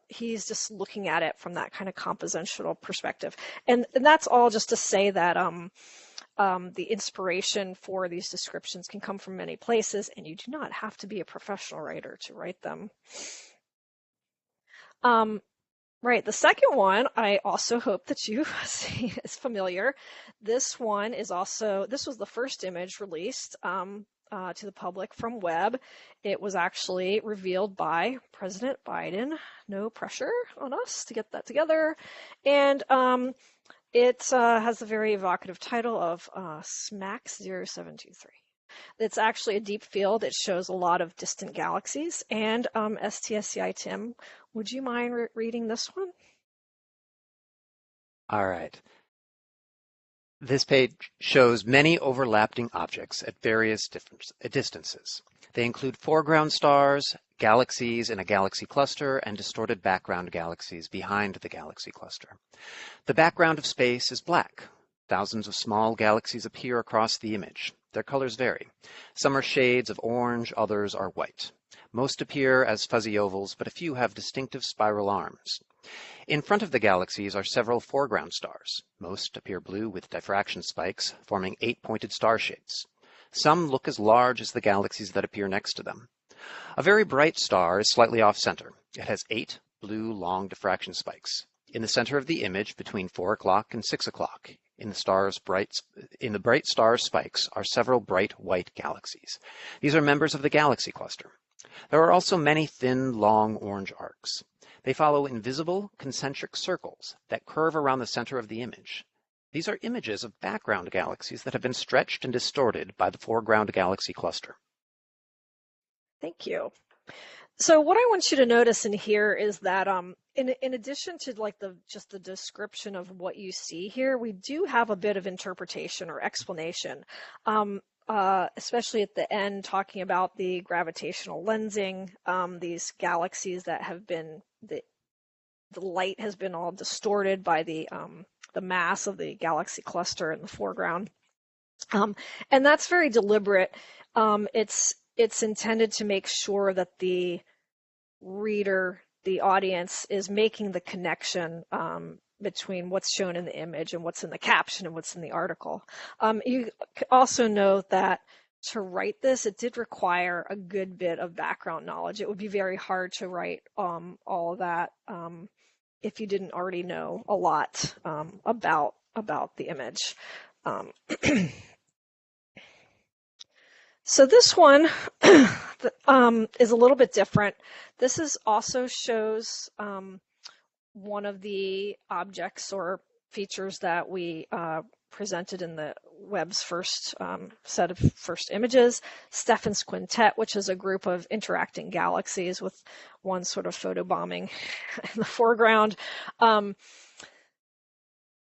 [SPEAKER 3] He's just looking at it from that kind of compositional perspective. And that's all just to say that the inspiration for these descriptions can come from many places, and you do not have to be a professional writer to write them. Right, the second one, I also hope that you see is familiar. This one is also, this was the first image released to the public from Webb. It was actually revealed by President Biden. No pressure on us to get that together. And it has a very evocative title of SMACS 0723. It's actually a deep field. It shows a lot of distant galaxies. And STSCI Tim, would you mind reading this one?
[SPEAKER 2] All right. This page shows many overlapping objects at various distances. They include foreground stars, galaxies in a galaxy cluster, and distorted background galaxies behind the galaxy cluster. The background of space is black. Thousands of small galaxies appear across the image. Their colors vary. Some are shades of orange, others are white. Most appear as fuzzy ovals, but a few have distinctive spiral arms. In front of the galaxies are several foreground stars. Most appear blue with diffraction spikes, forming 8-pointed star shapes. Some look as large as the galaxies that appear next to them. A very bright star is slightly off-center. It has 8 blue long diffraction spikes. In the center of the image, between 4 o'clock and 6 o'clock, in the bright star spikes are several bright white galaxies. These are members of the galaxy cluster. There are also many thin, long orange arcs. They follow invisible concentric circles that curve around the center of the image. These are images of background galaxies that have been stretched and distorted by the foreground galaxy cluster.
[SPEAKER 3] Thank you. So what I want you to notice in here is that in addition to like just the description of what you see here, we do have a bit of interpretation or explanation, especially at the end, talking about the gravitational lensing, these galaxies that have been, the light has been all distorted by the mass of the galaxy cluster in the foreground. And that's very deliberate. It's intended to make sure that the reader, the audience, is making the connection between what's shown in the image and what's in the caption and what's in the article. You also note that to write this, it did require a good bit of background knowledge. It would be very hard to write all of that if you didn't already know a lot about the image. So this one is a little bit different. This is also shows one of the objects or features that we presented in the Webb's first set of first images, Stephan's Quintet, which is a group of interacting galaxies with one sort of photobombing in the foreground.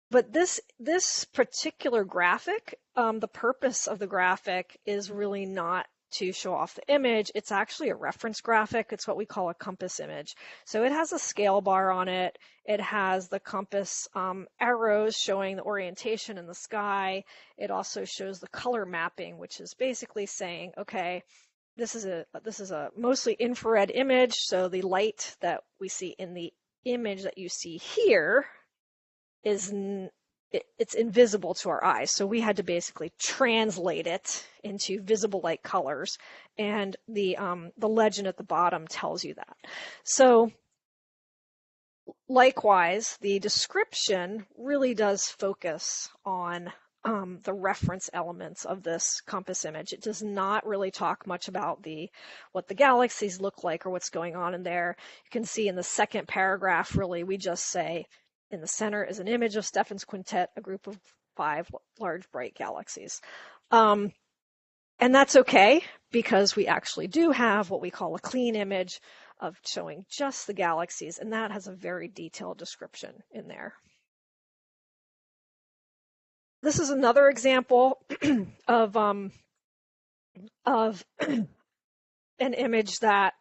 [SPEAKER 3] But this particular graphic, the purpose of the graphic is really not to show off the image. It's actually a reference graphic. It's what we call a compass image. So it has a scale bar on it. It has the compass arrows showing the orientation in the sky. It also shows the color mapping, which is basically saying, okay, this is a mostly infrared image. So the light that we see in the image that you see here it's invisible to our eyes. So we had to basically translate it into visible light colors, and the legend at the bottom tells you that. So likewise, the description really does focus on the reference elements of this compass image. It does not really talk much about what the galaxies look like or what's going on in there. You can see in the second paragraph, really, we just say, in the center is an image of Stephan's Quintet, a group of 5 large bright galaxies. And that's okay, because we actually do have what we call a clean image of showing just the galaxies, and that has a very detailed description in there. This is another example of an image that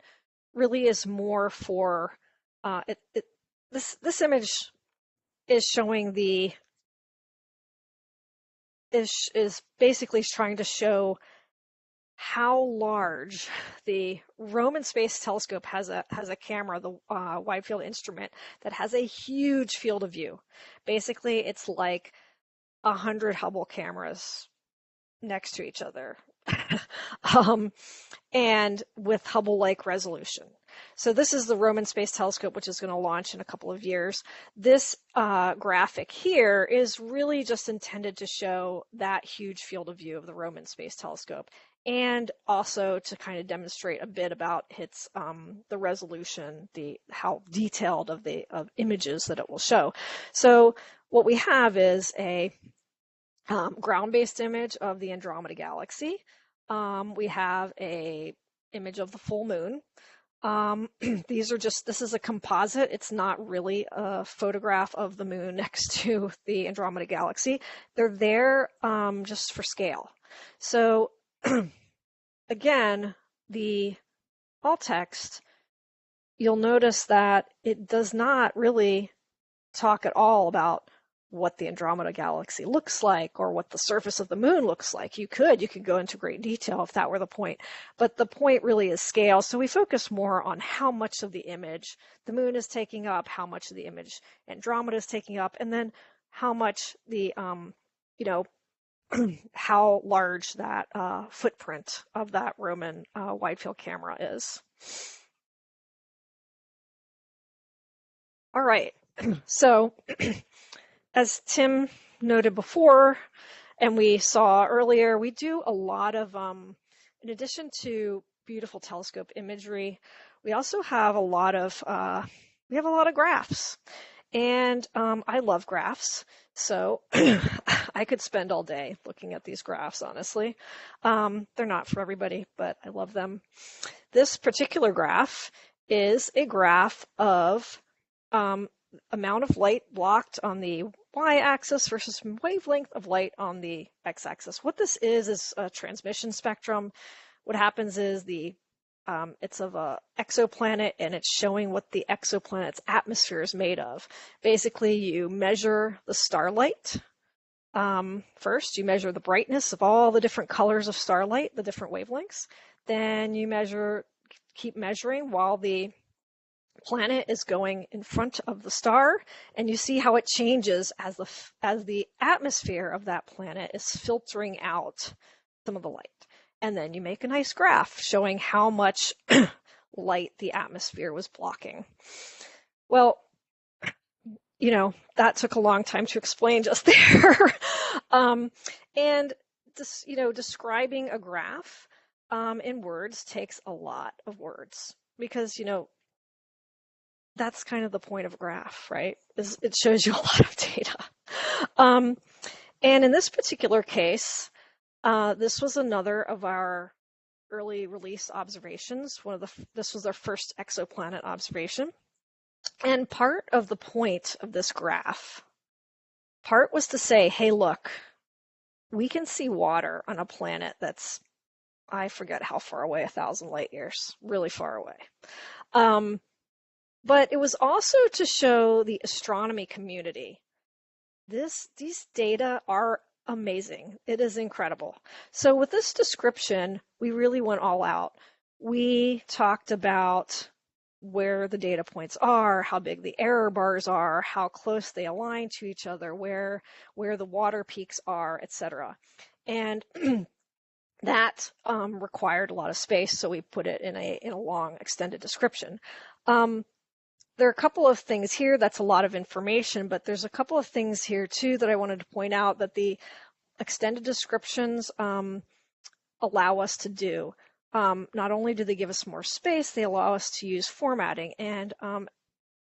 [SPEAKER 3] really is more for this image is showing is basically trying to show how large the Roman Space Telescope has a camera, the wide field instrument, that has a huge field of view. Basically, it's like 100 Hubble cameras next to each other, and with Hubble-like resolution. So this is the Roman Space Telescope, which is going to launch in a couple of years. This graphic here is really just intended to show that huge field of view of the Roman Space Telescope, and also to kind of demonstrate a bit about its the resolution, how detailed of images that it will show. So what we have is a ground-based image of the Andromeda Galaxy. We have a image of the full moon. This is a composite. It's not really a photograph of the moon next to the Andromeda Galaxy. They're there just for scale. So again, the alt text, you'll notice that it does not really talk at all about what the Andromeda Galaxy looks like or what the surface of the moon looks like. You could go into great detail if that were the point, but the point really is scale. So we focus more on how much of the image the moon is taking up, how much of the image Andromeda is taking up, and then how much the, how large that footprint of that Roman wide field camera is. All right, so as Tim noted before, and we saw earlier, we do a lot of, in addition to beautiful telescope imagery, we also have a lot of, graphs. And I love graphs, so I could spend all day looking at these graphs, honestly. They're not for everybody, but I love them. This particular graph is a graph of amount of light blocked on the y-axis versus wavelength of light on the x-axis. What this is a transmission spectrum. What happens is it's of a exoplanet, and it's showing what the exoplanet's atmosphere is made of. Basically, you measure the starlight. First, you measure the brightness of all the different colors of starlight, the different wavelengths. Then you keep measuring while the planet is going in front of the star, and you see how it changes as the atmosphere of that planet is filtering out some of the light. And then you make a nice graph showing how much light the atmosphere was blocking. Well, that took a long time to explain just there. And this, describing a graph in words takes a lot of words, because, that's kind of the point of a graph, right? It shows you a lot of data. And in this particular case, this was another of our early release observations. This was our first exoplanet observation. And part of the point of this graph, was to say, hey, look, we can see water on a planet that's, I forget how far away, 1,000 light years, really far away. But it was also to show the astronomy community. These data are amazing. It is incredible. So with this description, we really went all out. We talked about where the data points are, how big the error bars are, how close they align to each other, where the water peaks are, etc. And that required a lot of space, so we put it in a long, extended description. There are a couple of things here. That's a lot of information, but there's a couple of things here too that I wanted to point out that the extended descriptions allow us to do. Not only do they give us more space, they allow us to use formatting. And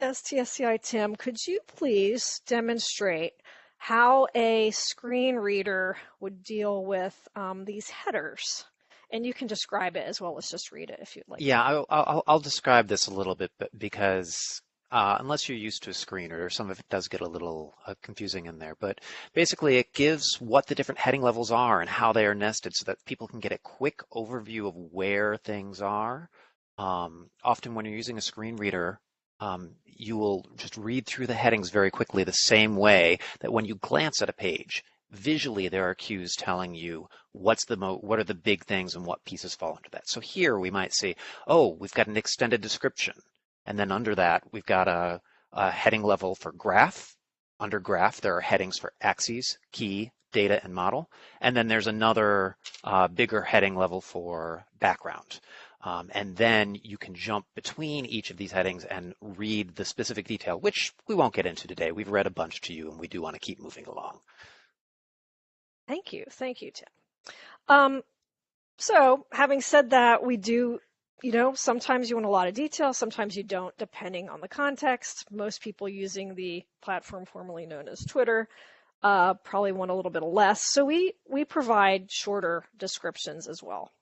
[SPEAKER 3] STSCI Tim, could you please demonstrate how a screen reader would deal with these headers And you can describe it as well as just read it if you'd like to.
[SPEAKER 2] Yeah, I'll describe this a little bit, but because unless you're used to a screen reader, some of it does get a little confusing in there. But basically, it gives what the different heading levels are and how they are nested so that people can get a quick overview of where things are. Often when you're using a screen reader, you will just read through the headings very quickly the same way that when you glance at a page, visually there are cues telling you what are the big things and what pieces fall into that. So here we might say, oh, we've got an extended description. And then under that, we've got a heading level for graph. Under graph, there are headings for axes, key, data, and model. And then there's another bigger heading level for background. And then you can jump between each of these headings and read the specific detail, which we won't get into today. We've read a bunch to you, and we do want to keep moving along.
[SPEAKER 3] Thank you, Tim. So having said that, we do, sometimes you want a lot of detail, sometimes you don't, depending on the context. Most people using the platform formerly known as Twitter probably want a little bit less. So we provide shorter descriptions as well,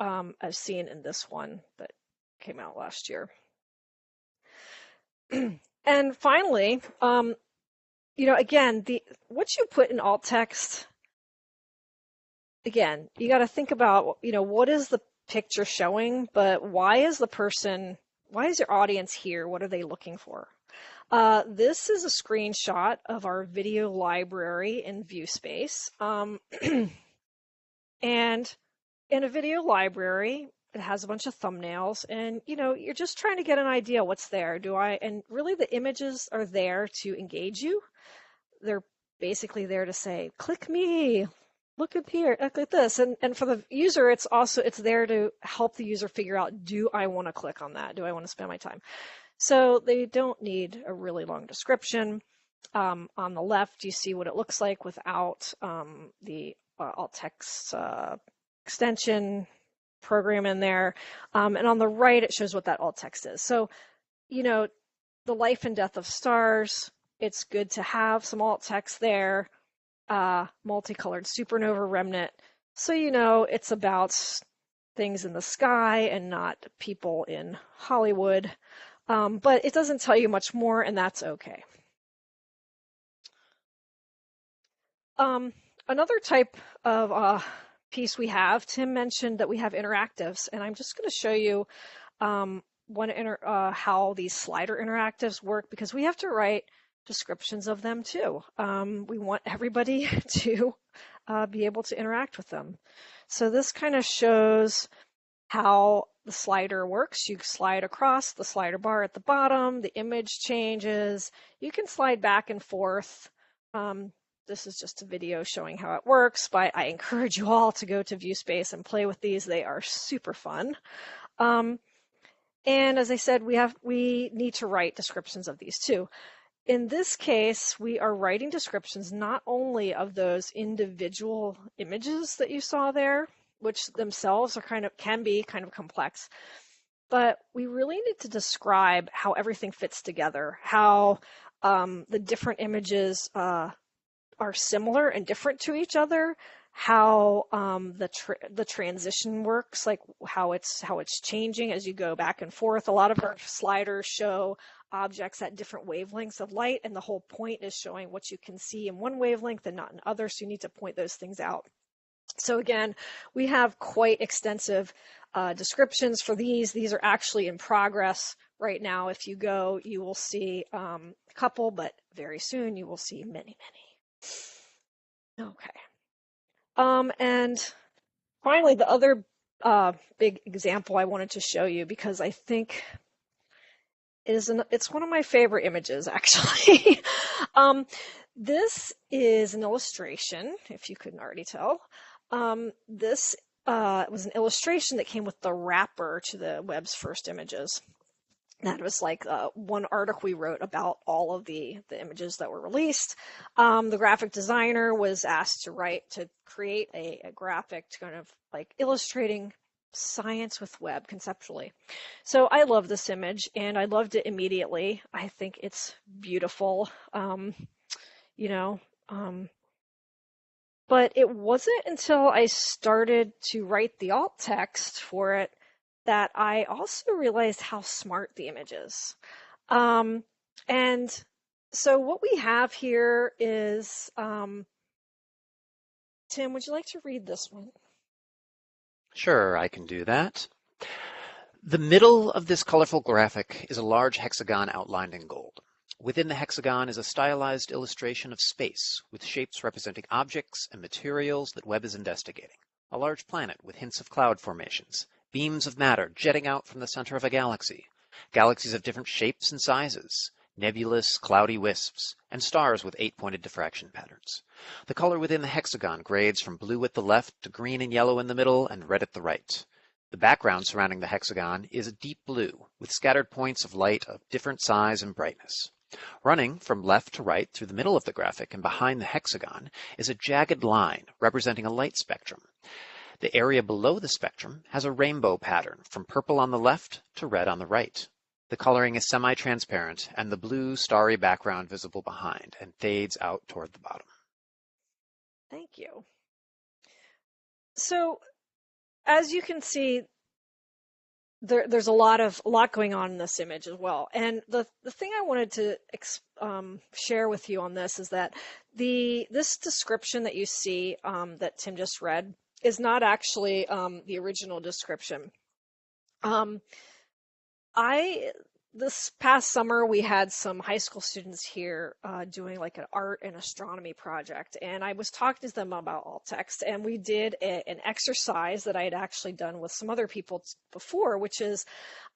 [SPEAKER 3] as seen in this one that came out last year. And finally, again, what you put in alt text, again, you got to think about, what is the picture showing, but why is your audience here? What are they looking for? This is a screenshot of our video library in ViewSpace. And in a video library, it has a bunch of thumbnails, and you're just trying to get an idea what's there. And really the images are there to engage you. They're basically there to say, click me, look up here, look at this. And for the user, it's there to help the user figure out, do I want to click on that? Do I want to spend my time? So they don't need a really long description. On the left, you see what it looks like without the alt text extension program in there. And on the right, it shows what that alt text is. So, the life and death of stars, it's good to have some alt text there. Multicolored supernova remnant. So, it's about things in the sky and not people in Hollywood. But it doesn't tell you much more, and that's okay. Another type of piece we have, Tim mentioned that we have interactives, and I'm just going to show you how these slider interactives work, because we have to write descriptions of them too. We want everybody to be able to interact with them. So this kind of shows how the slider works. You slide across the slider bar at the bottom, the image changes, you can slide back and forth. This is just a video showing how it works, but I encourage you all to go to ViewSpace and play with these. They are super fun. And as I said, we need to write descriptions of these too. In this case, we are writing descriptions not only of those individual images that you saw there, which themselves can be kind of complex, but we really need to describe how everything fits together, how the different images are similar and different to each other, how the transition works, like how it's changing as you go back and forth. A lot of our sliders show objects at different wavelengths of light, and the whole point is showing what you can see in one wavelength and not in others, so you need to point those things out. So again, we have quite extensive descriptions for these. These are actually in progress right now. If you go, you will see a couple, but very soon you will see many, many. Okay. And finally, the other big example I wanted to show you, because I think it's one of my favorite images, actually. This is an illustration, if you couldn't already tell. This was an illustration that came with the wrapper to the web's first images. That was like one article we wrote about all of the images that were released. The graphic designer was asked to create a graphic to kind of like illustrating science with web conceptually. So I love this image, and I loved it immediately. I think it's beautiful. but it wasn't until I started to write the alt text for it that I also realized how smart the image is. And so what we have here is, Tim, would you like to read this one?
[SPEAKER 2] Sure, I can do that. The middle of this colorful graphic is a large hexagon outlined in gold. Within the hexagon is a stylized illustration of space, with shapes representing objects and materials that Webb is investigating. A large planet with hints of cloud formations, beams of matter jetting out from the center of a galaxy, galaxies of different shapes and sizes, nebulous, cloudy wisps, and stars with 8-pointed diffraction patterns. The color within the hexagon grades from blue at the left to green and yellow in the middle and red at the right. The background surrounding the hexagon is a deep blue, with scattered points of light of different size and brightness. Running from left to right through the middle of the graphic and behind the hexagon is a jagged line representing a light spectrum. The area below the spectrum has a rainbow pattern from purple on the left to red on the right. The coloring is semi-transparent and the blue starry background visible behind and fades out toward the bottom.
[SPEAKER 3] Thank you. So, as you can see, there's a lot going on in this image as well. And the thing I wanted to share with you on this is that this description that you see that Tim just read is not actually the original description. This past summer, we had some high school students here doing like an art and astronomy project, and I was talking to them about alt text, and we did an exercise that I had actually done with some other people before, which is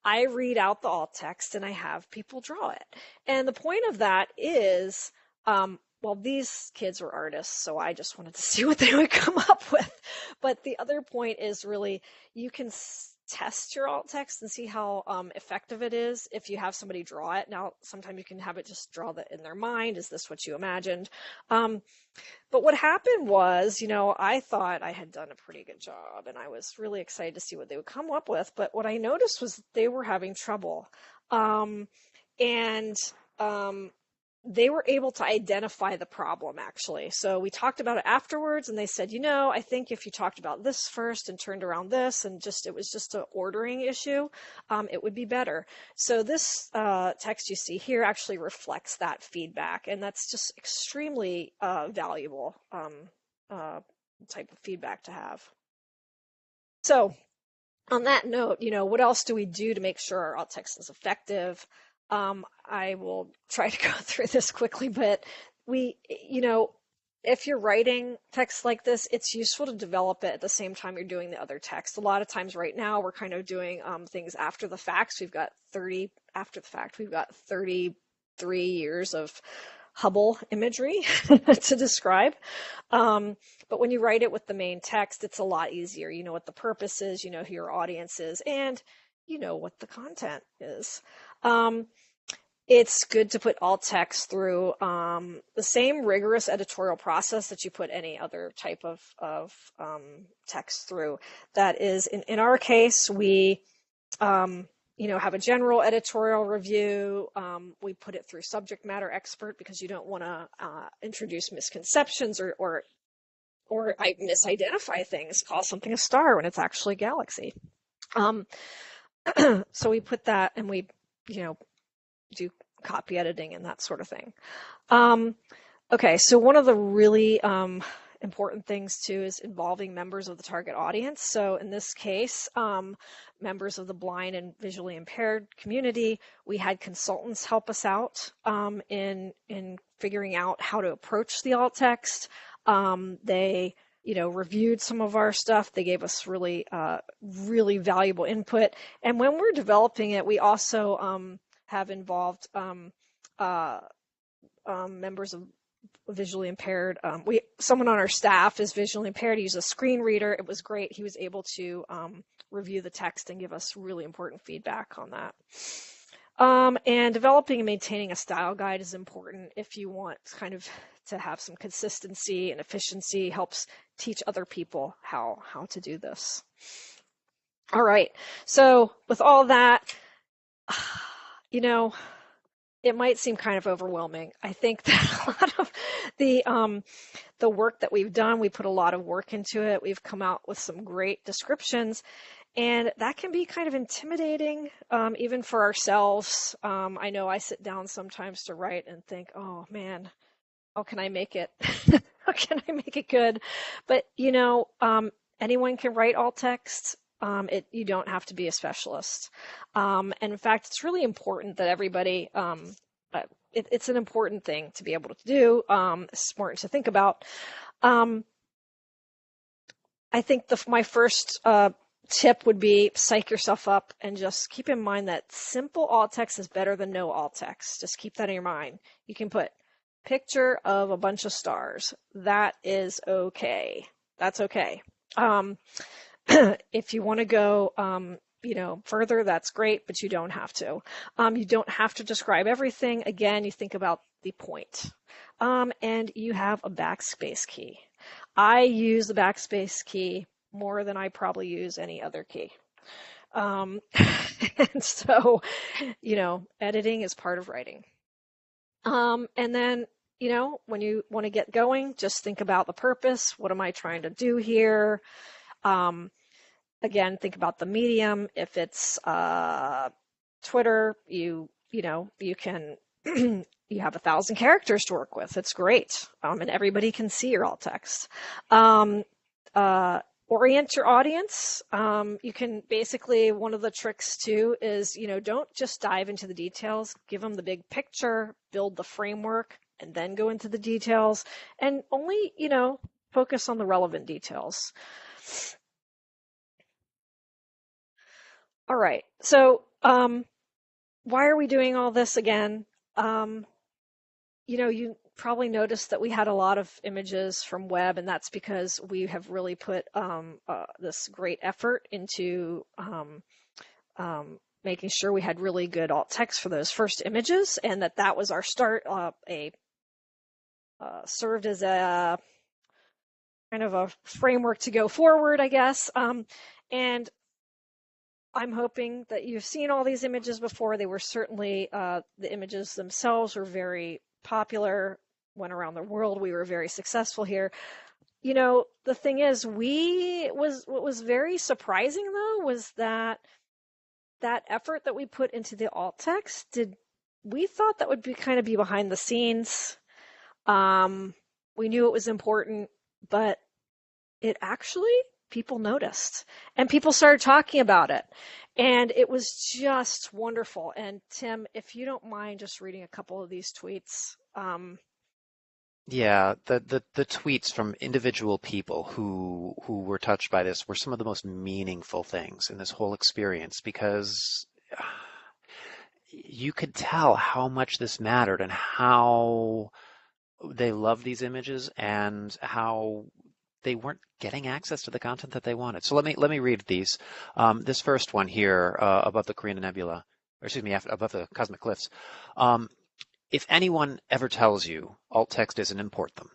[SPEAKER 3] I read out the alt text and I have people draw it. And the point of that is, well, these kids were artists, so I just wanted to see what they would come up with. But the other point is really you can test your alt text and see how effective it is if you have somebody draw it. Now, sometimes you can have it just draw that in their mind. Is this what you imagined? But what happened was, I thought I had done a pretty good job, and I was really excited to see what they would come up with. But what I noticed was they were having trouble. They were able to identify the problem, actually. So we talked about it afterwards, and they said, I think if you talked about this first and turned around this, and it was just an ordering issue, it would be better. So this text you see here actually reflects that feedback, and that's just extremely valuable type of feedback to have. So on that note, what else do we do to make sure our alt text is effective? I will try to go through this quickly, but if you're writing text like this, it's useful to develop it at the same time you're doing the other text. A lot of times right now, we're kind of doing things after the fact. We've got 33 years of Hubble imagery to describe. But when you write it with the main text, it's a lot easier. You know what the purpose is, you know who your audience is, and you know what the content is. It's good to put alt text through the same rigorous editorial process that you put any other type of text through. That is, in our case, we have a general editorial review. We put it through subject matter expert because you don't want to introduce misconceptions or misidentify things, call something a star when it's actually a galaxy. So we put that, and we do copy editing and that sort of thing. Okay, so one of the really important things too is involving members of the target audience. So in this case, members of the blind and visually impaired community, we had consultants help us out in figuring out how to approach the alt text. They reviewed some of our stuff. They gave us really valuable input. And when we're developing it, we also have involved members of visually impaired. Someone on our staff is visually impaired. He used a screen reader. It was great. He was able to review the text and give us really important feedback on that. And developing and maintaining a style guide is important if you want kind of to have some consistency and efficiency. Helps teach other people how to do this. All right. So with all that, it might seem kind of overwhelming. I think that a lot of the work that we've done, we put a lot of work into it. We've come out with some great descriptions, and that can be kind of intimidating, even for ourselves. I know I sit down sometimes to write and think, oh man, how can I make it? How can I make it good? But anyone can write alt text. You don't have to be a specialist. And in fact, it's really important that everybody, it's an important thing to be able to do. It's important to think about. I think my first tip would be psych yourself up and just keep in mind that simple alt text is better than no alt text. Just keep that in your mind. You can put picture of a bunch of stars. That is okay. That's okay. If you want to go, further, that's great, but you don't have to. You don't have to describe everything. Again, you think about the point. And you have a backspace key. I use the backspace key more than I probably use any other key. And so, editing is part of writing. And then, when you want to get going, just think about the purpose. What am I trying to do here? Again, think about the medium. If it's Twitter, you can you have 1,000 characters to work with. It's great, and everybody can see your alt text. Orient your audience. You can basically, one of the tricks too is, don't just dive into the details. Give them the big picture, build the framework, and then go into the details, and only, focus on the relevant details. All right. So, why are we doing all this again? You probably noticed that we had a lot of images from web, and that's because we have really put this great effort into making sure we had really good alt text for those first images, and that was our start. Served as a kind of a framework to go forward, I guess. And I'm hoping that you've seen all these images before. They were certainly, the images themselves were very popular, went around the world. We were very successful here. The thing is, what was very surprising though, was that effort that we put into the alt text, we thought that would be kind of be behind the scenes. We knew it was important, but it actually, people noticed and people started talking about it, and it was just wonderful. And Tim, if you don't mind just reading a couple of these tweets.
[SPEAKER 2] Yeah, the tweets from individual people who were touched by this were some of the most meaningful things in this whole experience, because you could tell how much this mattered and how they loved these images and how they weren't getting access to the content that they wanted. So let me read these. This first one here, above the Carina Nebula, or excuse me, above the cosmic cliffs. If anyone ever tells you alt text isn't important,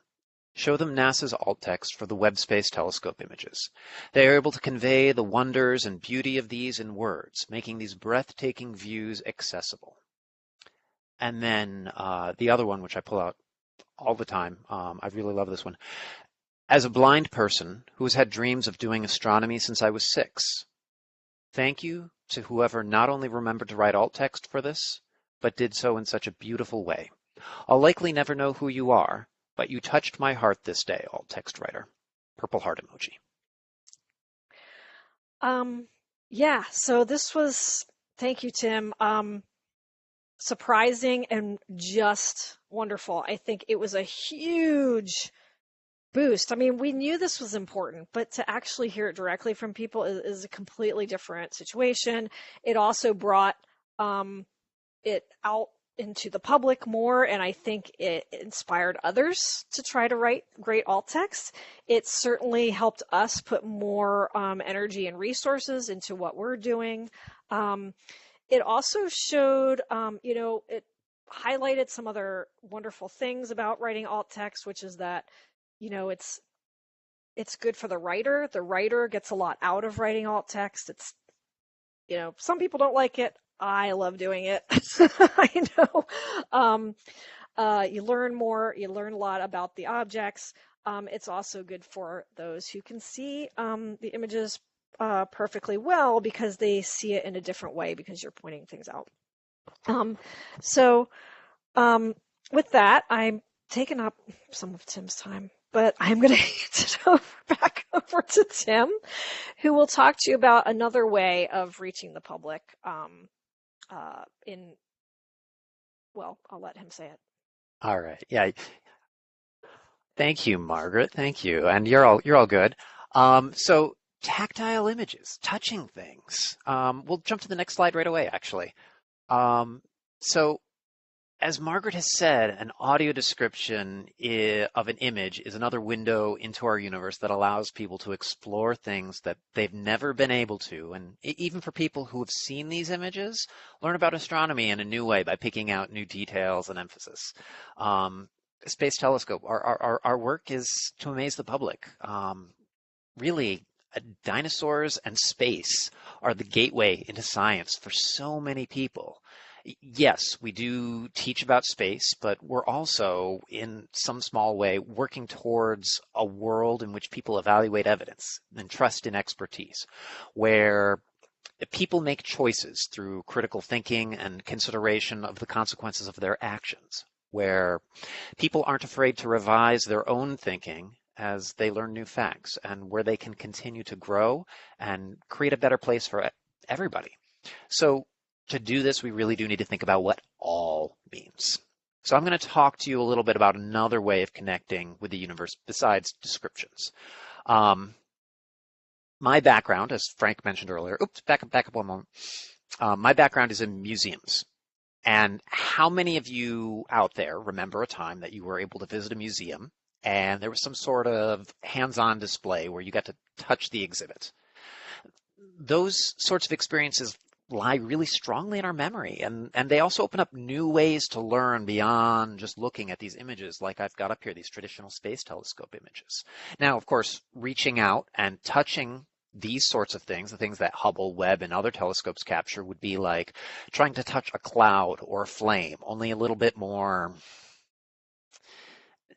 [SPEAKER 2] show them NASA's alt text for the Webb Space Telescope images. They are able to convey the wonders and beauty of these in words, making these breathtaking views accessible. And then the other one, which I pull out all the time, I really love this one. As a blind person who has had dreams of doing astronomy since I was 6, thank you to whoever not only remembered to write alt text for this, but did so in such a beautiful way. I'll likely never know who you are, but you touched my heart this day, alt text writer. Purple heart emoji.
[SPEAKER 3] Yeah, so this was, thank you, Tim. Surprising and just wonderful. I think it was a huge boost. I mean, we knew this was important, but to actually hear it directly from people is a completely different situation. It also brought it out into the public more, and I think it inspired others to try to write great alt text. It certainly helped us put more energy and resources into what we're doing. It also showed, it highlighted some other wonderful things about writing alt text, which is that, it's good for the writer. The writer gets a lot out of writing alt text. It's, some people don't like it. I love doing it. I know. You learn more, you learn a lot about the objects. It's also good for those who can see the images perfectly well because they see it in a different way because you're pointing things out. So with that, I'm taking up some of Tim's time, but I'm going to hand it back over to Tim, who will talk to you about another way of reaching the public. Well, I'll let him say it.
[SPEAKER 2] All right. Yeah. Thank you, Margaret. Thank you. And you're all good. So tactile images, touching things. We'll jump to the next slide right away, actually. So as Margaret has said, an audio description of an image is another window into our universe that allows people to explore things that they've never been able to. And even for people who have seen these images, learn about astronomy in a new way by picking out new details and emphasis. Space Telescope, our work is to amaze the public. Really, dinosaurs and space are the gateway into science for so many people. Yes, we do teach about space, but we're also, in some small way, working towards a world in which people evaluate evidence and trust in expertise, where people make choices through critical thinking and consideration of the consequences of their actions, where people aren't afraid to revise their own thinking as they learn new facts, and where they can continue to grow and create a better place for everybody. So to do this, we really do need to think about what all means. So I'm going to talk to you a little bit about another way of connecting with the universe besides descriptions. My background, as Frank mentioned earlier, back up one moment. My background is in museums. And how many of you out there remember a time that you were able to visit a museum and there was some sort of hands-on display where you got to touch the exhibit? Those sorts of experiences lie really strongly in our memory, and they also open up new ways to learn beyond just looking at these images like I've got up here, these traditional space telescope images. Now, of course, reaching out and touching these sorts of things, the things that Hubble, Webb, and other telescopes capture, would be like trying to touch a cloud or a flame, only a little bit more.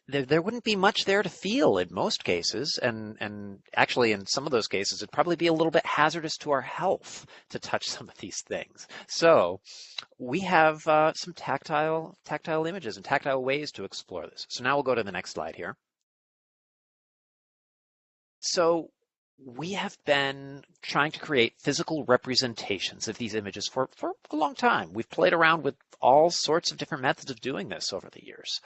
[SPEAKER 2] There wouldn't be much there to feel in most cases, and actually in some of those cases it'd probably be a little bit hazardous to our health to touch some of these things. So we have some tactile images and tactile ways to explore this. So now we'll go to the next slide here. So we have been trying to create physical representations of these images for a long time. We've played around with all sorts of different methods of doing this over the years.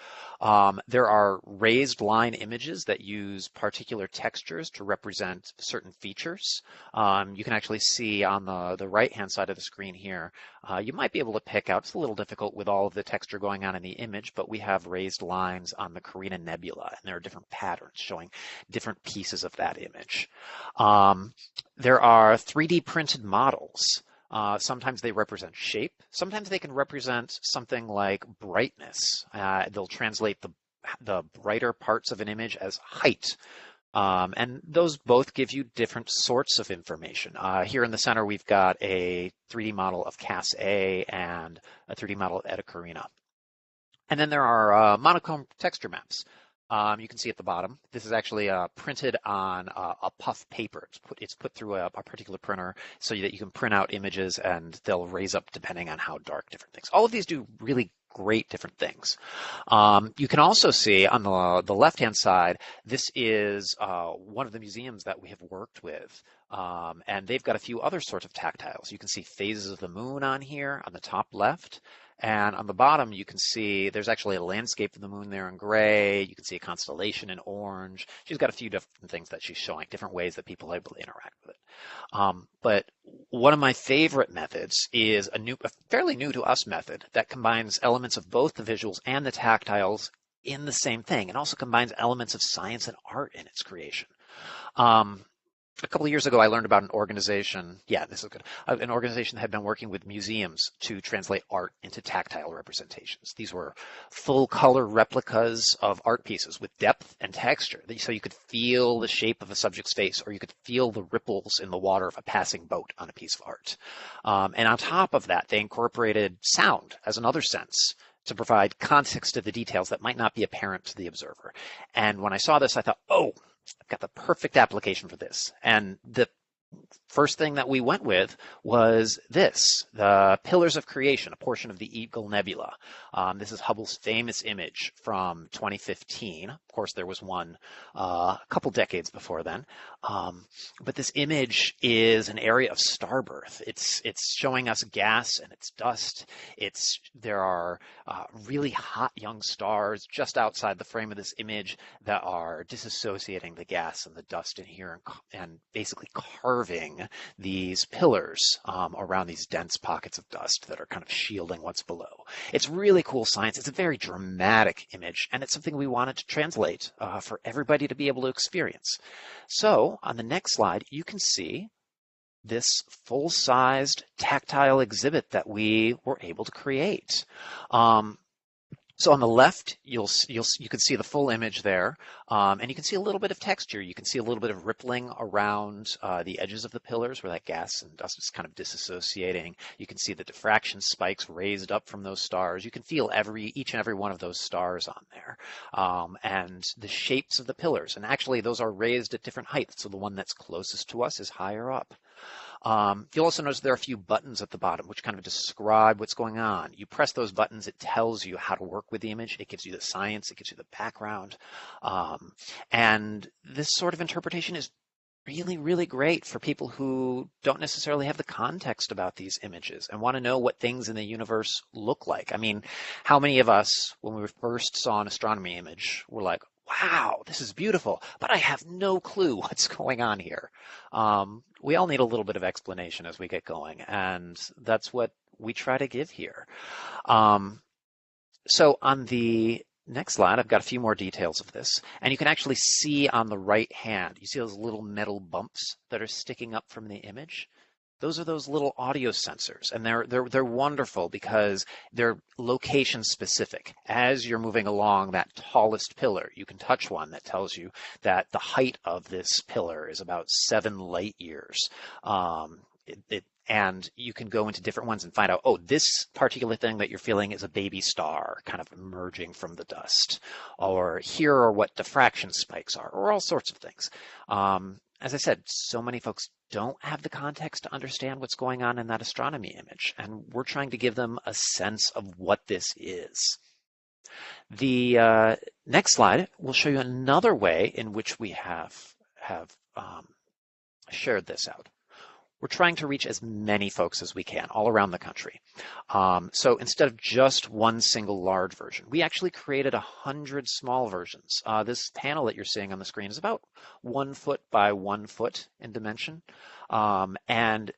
[SPEAKER 2] There are raised line images that use particular textures to represent certain features. You can actually see on the right-hand side of the screen here, you might be able to pick out, it's a little difficult with all of the texture going on in the image, but we have raised lines on the Carina Nebula, and there are different patterns showing different pieces of that image. There are 3D printed models. Sometimes they represent shape. Sometimes they can represent something like brightness. They'll translate the brighter parts of an image as height. And those both give you different sorts of information. Here in the center, we've got a 3D model of Cas A and a 3D model of Eta Carina. And then there are monochrome texture maps. You can see at the bottom, this is actually printed on a puff paper. It's put through a particular printer so that you can print out images and they'll raise up depending on how dark different things. All of these do really great different things. You can also see on the left-hand side, this is one of the museums that we have worked with. And they've got a few other sorts of tactiles. You can see phases of the moon on here on the top left. And on the bottom, you can see there's actually a landscape of the moon there in gray. You can see a constellation in orange. She's got a few different things that she's showing, different ways that people are able to interact with it. But one of my favorite methods is a fairly new to us method that combines elements of both the visuals and the tactiles in the same thing, and also combines elements of science and art in its creation. A couple of years ago, I learned about an organization. Yeah, this is good. An organization that had been working with museums to translate art into tactile representations. These were full color replicas of art pieces with depth and texture. So you could feel the shape of a subject's face, or you could feel the ripples in the water of a passing boat on a piece of art. And on top of that, they incorporated sound as another sense to provide context to the details that might not be apparent to the observer. And when I saw this, I thought, oh, I've got the perfect application for this. And the first thing that we went with was this, the Pillars of Creation, a portion of the Eagle Nebula. This is Hubble's famous image from 2015. Of course, there was one a couple decades before then. But this image is an area of starbirth. It's showing us gas and it's dust. There are really hot young stars just outside the frame of this image that are disassociating the gas and the dust in here and basically carving these pillars around these dense pockets of dust that are kind of shielding what's below. It's really cool science. It's a very dramatic image, and it's something we wanted to translate for everybody to be able to experience. So on the next slide, you can see this full-sized tactile exhibit that we were able to create. So on the left, you can see the full image there, and you can see a little bit of texture. You can see a little bit of rippling around the edges of the pillars where that gas and dust is kind of disassociating. You can see the diffraction spikes raised up from those stars. You can feel each and every one of those stars on there, and the shapes of the pillars. And actually, those are raised at different heights. So the one that's closest to us is higher up. You'll also notice there are a few buttons at the bottom which kind of describe what's going on. You press those buttons, it tells you how to work with the image. It gives you the science, it gives you the background. And this sort of interpretation is really, really great for people who don't necessarily have the context about these images and want to know what things in the universe look like. I mean, how many of us, when we first saw an astronomy image, were like, wow, this is beautiful, but I have no clue what's going on here. We all need a little bit of explanation as we get going, and that's what we try to give here. So on the next slide, I've got a few more details of this, and you can actually see on the right hand, you see those little metal bumps that are sticking up from the image? Those are those little audio sensors, and they're wonderful because they're location specific. As you're moving along that tallest pillar, you can touch one that tells you that the height of this pillar is about 7 light years. And you can go into different ones and find out, oh, this particular thing that you're feeling is a baby star kind of emerging from the dust. Or here are what diffraction spikes are, or all sorts of things. As I said, so many folks don't have the context to understand what's going on in that astronomy image, and we're trying to give them a sense of what this is. The next slide will show you another way in which we have shared this out. We're trying to reach as many folks as we can all around the country. So instead of just one single large version, we actually created 100 small versions. This panel that you're seeing on the screen is about 1 foot by 1 foot in dimension. And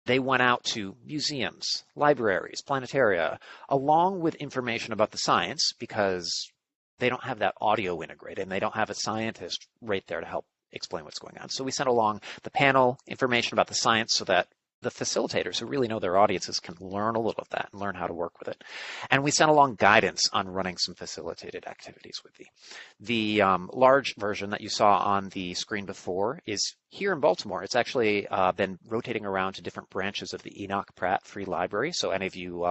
[SPEAKER 2] they went out to museums, libraries, planetaria, along with information about the science, because they don't have that audio integrated and they don't have a scientist right there to help explain what's going on. So we sent along the panel information about the science so that the facilitators who really know their audiences can learn a little of that and learn how to work with it. And we sent along guidance on running some facilitated activities with the large version that you saw on the screen before is here in Baltimore. It's actually been rotating around to different branches of the Enoch Pratt Free Library. So any of you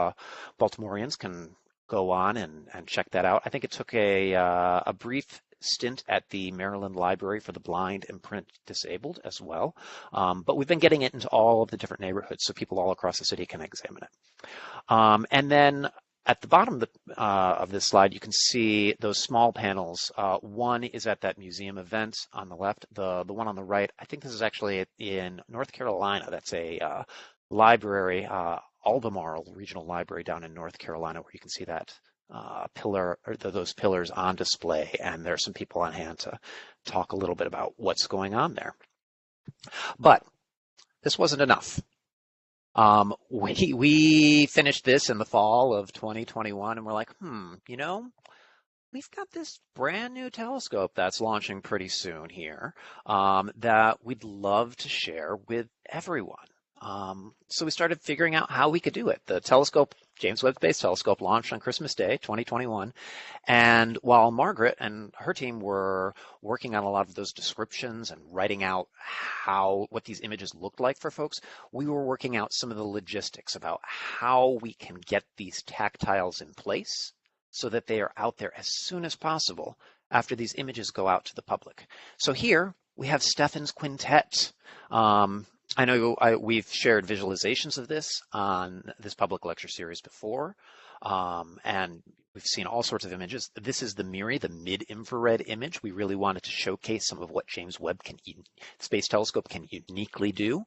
[SPEAKER 2] Baltimoreans can go on and check that out. I think it took a brief stint at the Maryland Library for the Blind and Print Disabled as well. But we've been getting it into all of the different neighborhoods so people all across the city can examine it. And then at the bottom of this slide, you can see those small panels. One is at that museum event on the left. The one on the right, I think this is actually in North Carolina. That's a library, Albemarle Regional Library down in North Carolina, where you can see that pillar or those pillars on display, and there are some people on hand to talk a little bit about what's going on there. But this wasn't enough. We finished this in the fall of 2021, and we're like, we've got this brand new telescope that's launching pretty soon here that we'd love to share with everyone. So we started figuring out how we could do it. The telescope, James Webb Space Telescope, launched on Christmas Day, 2021. And while Margaret and her team were working on a lot of those descriptions and writing out what these images looked like for folks, we were working out some of the logistics about how we can get these tactiles in place so that they are out there as soon as possible after these images go out to the public. So here we have Stefan's quintet. I know we've shared visualizations of this on this public lecture series before, and we've seen all sorts of images. This is the MIRI, the mid-infrared image. We really wanted to showcase some of what James Webb Space Telescope can uniquely do,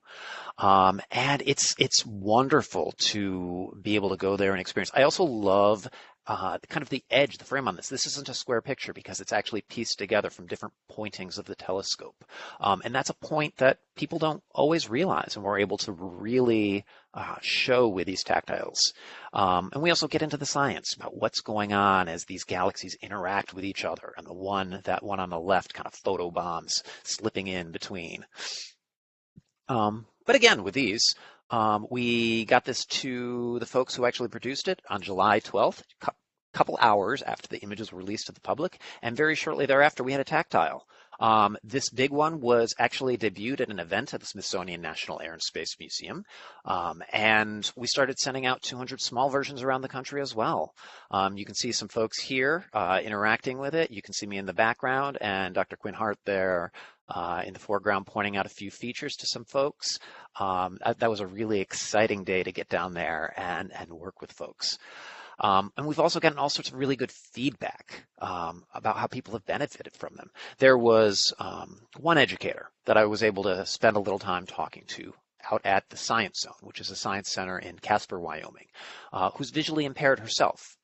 [SPEAKER 2] and it's wonderful to be able to go there and experience. I also love kind of the edge, the frame on this. This isn't a square picture because it's actually pieced together from different pointings of the telescope. And that's a point that people don't always realize, and we're able to really show with these tactiles. And we also get into the science about what's going on as these galaxies interact with each other, and that one on the left kind of photobombs slipping in between. But again, with these, we got this to the folks who actually produced it on July 12th, a couple hours after the images were released to the public, and very shortly thereafter we had a tactile. This big one was actually debuted at an event at the Smithsonian National Air and Space Museum, and we started sending out 200 small versions around the country as well. You can see some folks here interacting with it. You can see me in the background and Dr. Quinn Hart there in the foreground pointing out a few features to some folks. That was a really exciting day to get down there and work with folks. And we've also gotten all sorts of really good feedback about how people have benefited from them. There was one educator that I was able to spend a little time talking to out at the Science Zone, which is a science center in Casper, Wyoming, who's visually impaired herself.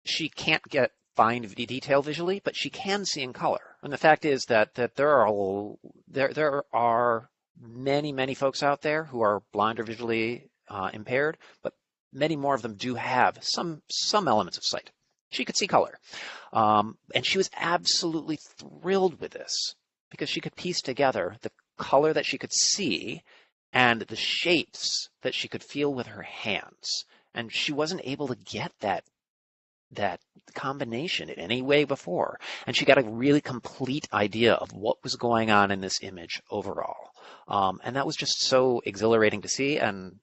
[SPEAKER 2] She can't get fine detail visually, but she can see in color. And the fact is that there are many folks out there who are blind or visually impaired, but many more of them do have some elements of sight. She could see color. And she was absolutely thrilled with this because she could piece together the color that she could see and the shapes that she could feel with her hands. And she wasn't able to get that combination in any way before. And she got a really complete idea of what was going on in this image overall. And that was just so exhilarating to see and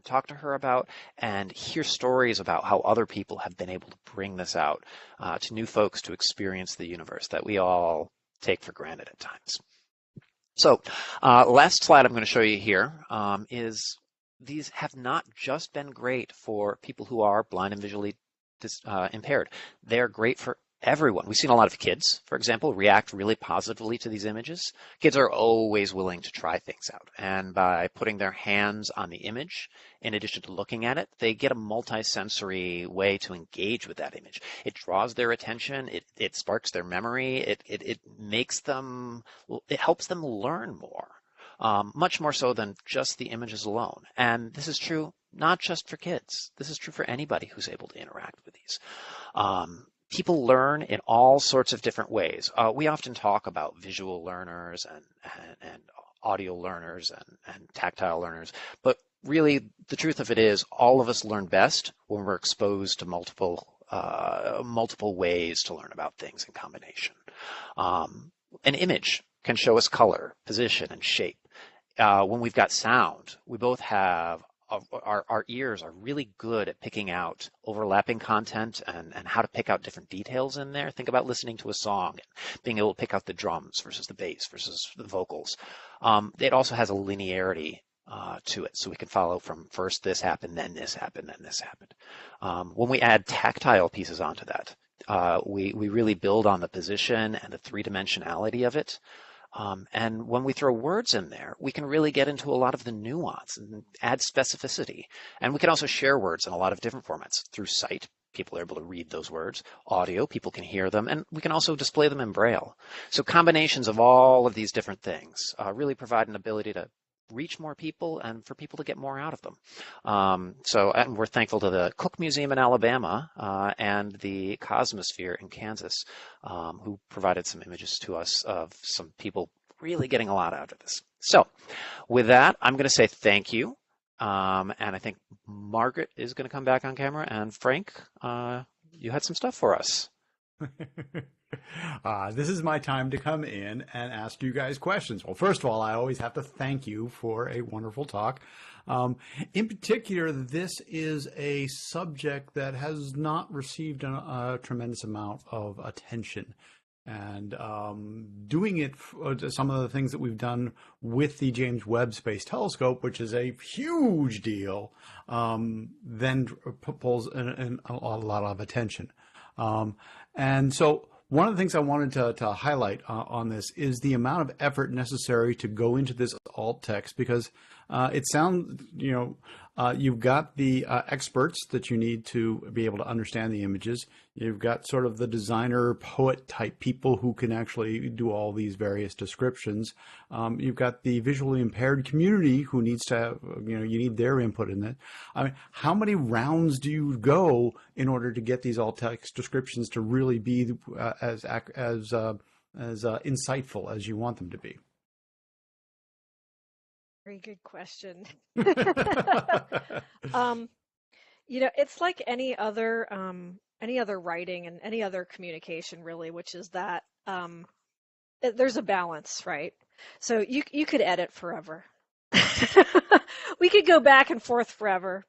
[SPEAKER 2] talk to her about and hear stories about how other people have been able to bring this out to new folks to experience the universe that we all take for granted at times. So last slide I'm going to show you here is these have not just been great for people who are blind and visually impaired. They're great for everyone. We've seen a lot of kids, for example, react really positively to these images. Kids are always willing to try things out. And by putting their hands on the image, in addition to looking at it, they get a multi-sensory way to engage with that image. It draws their attention. It sparks their memory. It helps them learn more, much more so than just the images alone. And this is true not just for kids. This is true for anybody who's able to interact with these. People learn in all sorts of different ways. We often talk about visual learners and audio learners and tactile learners, but really the truth of it is all of us learn best when we're exposed to multiple ways to learn about things in combination. An image can show us color, position, and shape. When we've got sound, we both have our ears are really good at picking out overlapping content and how to pick out different details in there. Think about listening to a song and being able to pick out the drums versus the bass versus the vocals. It also has a linearity to it, so we can follow from first this happened, then this happened, then this happened. When we add tactile pieces onto that, we really build on the position and the three-dimensionality of it. And when we throw words in there, we can really get into a lot of the nuance and add specificity. And we can also share words in a lot of different formats through sight. People are able to read those words. Audio, people can hear them. And we can also display them in Braille. So combinations of all of these different things really provide an ability to reach more people and for people to get more out of them. And we're thankful to the Cook Museum in Alabama and the Cosmosphere in Kansas, who provided some images to us of some people really getting a lot out of this. So with that, I'm going to say thank you. And I think Margaret is going to come back on camera. And Frank, you had some stuff for us.
[SPEAKER 1] This is my time to come in and ask you guys questions. Well, first of all, I always have to thank you for a wonderful talk. In particular, this is a subject that has not received a tremendous amount of attention. And doing it, some of the things that we've done with the James Webb Space Telescope, which is a huge deal, then pulls in a lot of attention. And so one of the things I wanted to highlight on this is the amount of effort necessary to go into this alt text, because it sounds, you've got the experts that you need to be able to understand the images. You've got sort of the designer, poet type people who can actually do all these various descriptions. You've got the visually impaired community who needs to have, you need their input in it. I mean, how many rounds do you go in order to get these alt text descriptions to really be as insightful as you want them to be?
[SPEAKER 3] Very good question. It's like any other writing and any other communication, really, which is that there's a balance, right? So you could edit forever. We could go back and forth forever.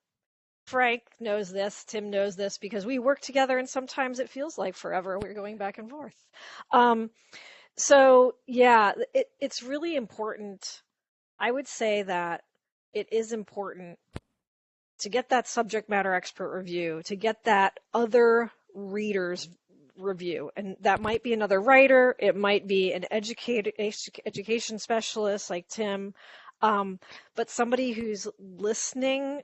[SPEAKER 3] Frank knows this, Tim knows this, because we work together, and sometimes it feels like forever we're going back and forth. So yeah, it's really important. I would say that it is important to get that subject matter expert review, to get that other reader's review. And that might be another writer, it might be an education specialist like Tim, but somebody who's listening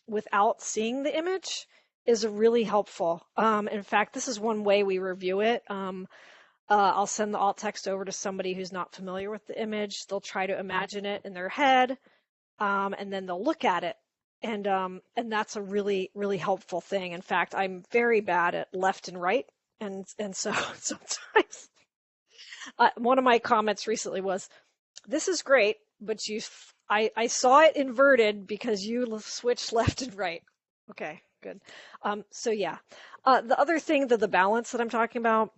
[SPEAKER 3] without seeing the image is really helpful. In fact, this is one way we review it. I'll send the alt text over to somebody who's not familiar with the image. They'll try to imagine it in their head, and then they'll look at it. And that's a really, really helpful thing. In fact, I'm very bad at left and right. And so sometimes one of my comments recently was, this is great, but I saw it inverted because you switched left and right. Okay, good. So yeah, the other thing, the balance that I'm talking about,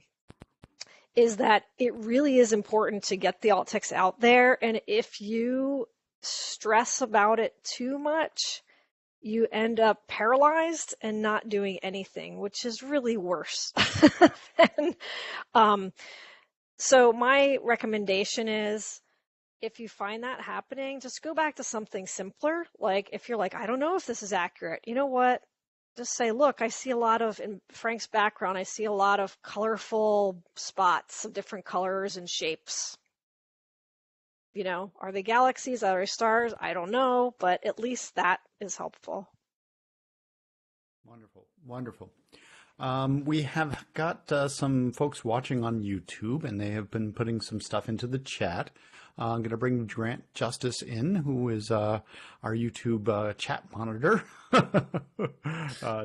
[SPEAKER 3] is that it really is important to get the alt text out there. And if you stress about it too much, you end up paralyzed and not doing anything, which is really worse. So my recommendation is, if you find that happening, just go back to something simpler. Like if you're like, I don't know if this is accurate, you know what? Just say, look, I see a lot of, in Frank's background, I see a lot of colorful spots of different colors and shapes. Are they galaxies? Are they stars? I don't know, but at least that is helpful.
[SPEAKER 1] Wonderful, wonderful. We have got some folks watching on YouTube, and they have been putting some stuff into the chat. I'm going to bring Grant Justice in, who is our YouTube chat monitor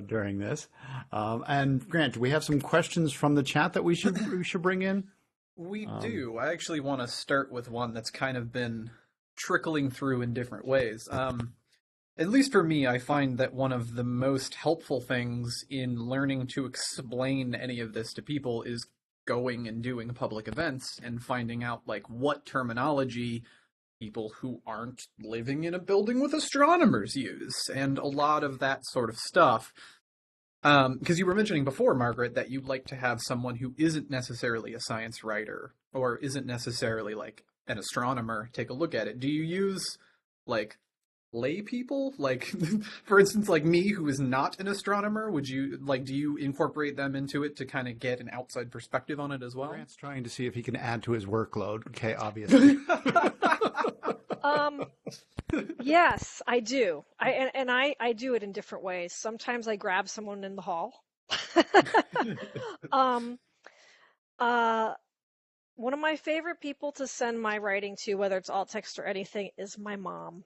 [SPEAKER 1] during this. And Grant, do we have some questions from the chat that we should bring in?
[SPEAKER 4] We do. I actually want to start with one that's kind of been trickling through in different ways. At least for me, I find that one of the most helpful things in learning to explain any of this to people is going and doing public events and finding out what terminology people who aren't living in a building with astronomers use, and a lot of that sort of stuff. Because you were mentioning before, Margaret, that you'd like to have someone who isn't necessarily a science writer or isn't necessarily an astronomer take a look at it. Do you use lay people, for instance, like me, who is not an astronomer? Would you do you incorporate them into it to kind of get an outside perspective on it as well?
[SPEAKER 1] Grant's trying to see if he can add to his workload. Okay, obviously.
[SPEAKER 3] Yes, I do. I do it in different ways. Sometimes I grab someone in the hall. One of my favorite people to send my writing to, whether it's alt text or anything, is my mom.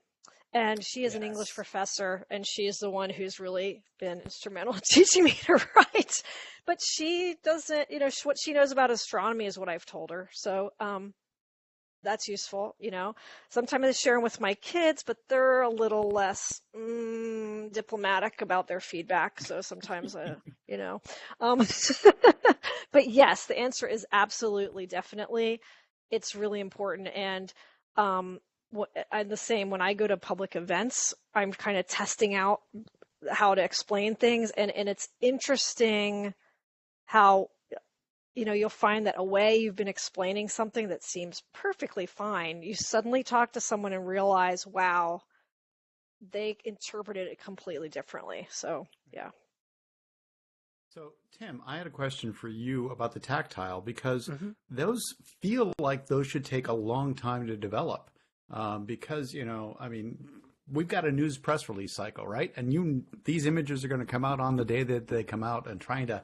[SPEAKER 3] And she is an English
[SPEAKER 4] Yes.
[SPEAKER 3] professor, and she's the one who's really been instrumental in teaching me to write. But she doesn't, what she knows about astronomy is what I've told her. So that's useful, Sometimes I share them with my kids, but they're a little less diplomatic about their feedback. So sometimes, but yes, the answer is absolutely, definitely. It's really important. And I'm the same when I go to public events, I'm kind of testing out how to explain things. And it's interesting how you'll find that a way you've been explaining something that seems perfectly fine, you suddenly talk to someone and realize, wow, they interpreted it completely differently. So, yeah.
[SPEAKER 1] So, Tim, I had a question for you about the tactile because
[SPEAKER 2] Mhm.
[SPEAKER 1] those feel like those should take a long time to develop. Because, we've got a news press release cycle, right? And these images are going to come out on the day that they come out, and trying to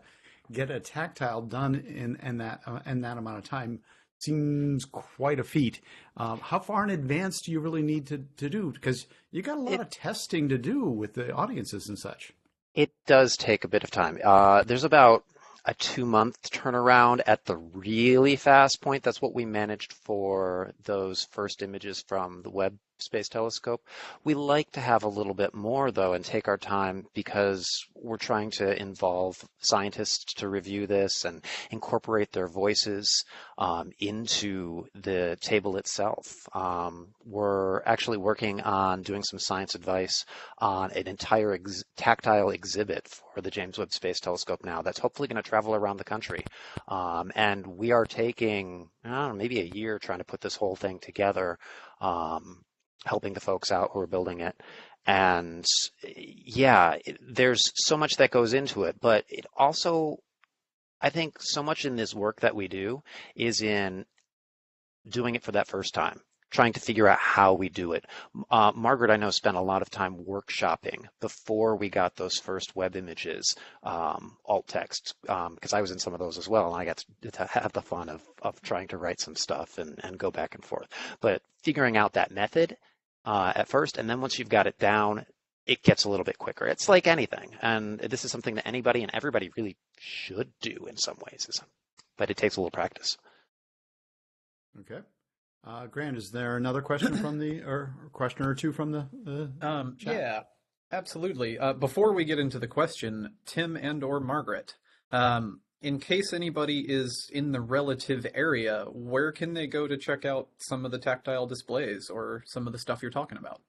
[SPEAKER 1] get a tactile done in that amount of time seems quite a feat. How far in advance do you really need to do? Because you got a lot of testing to do with the audiences and such.
[SPEAKER 2] It does take a bit of time. There's about a 2-month turnaround at the really fast point. That's what we managed for those first images from the Webb Space Telescope. We like to have a little bit more, though, and take our time because we're trying to involve scientists to review this and incorporate their voices into the table itself. We're actually working on doing some science advice on an entire tactile exhibit for the James Webb Space Telescope now that's hopefully going to travel around the country. And we are taking, I don't know, maybe a year trying to put this whole thing together, helping the folks out who are building it. And yeah, there's so much that goes into it, but it also, I think so much in this work that we do is in doing it for that first time, trying to figure out how we do it. Margaret, I know, spent a lot of time workshopping before we got those first web images, alt text, because I was in some of those as well, and I got to have the fun of trying to write some stuff and go back and forth. But figuring out that method at first, and then once you've got it down, it gets a little bit quicker. It's like anything, and this is something that anybody and everybody really should do in some ways, but it takes a little practice.
[SPEAKER 1] Okay. Grant, is there another question from or question or two from the chat?
[SPEAKER 4] Yeah, absolutely. Before we get into the question, Tim and or Margaret, in case anybody is in the relative area, where can they go to check out some of the tactile displays or some of the stuff you're talking about?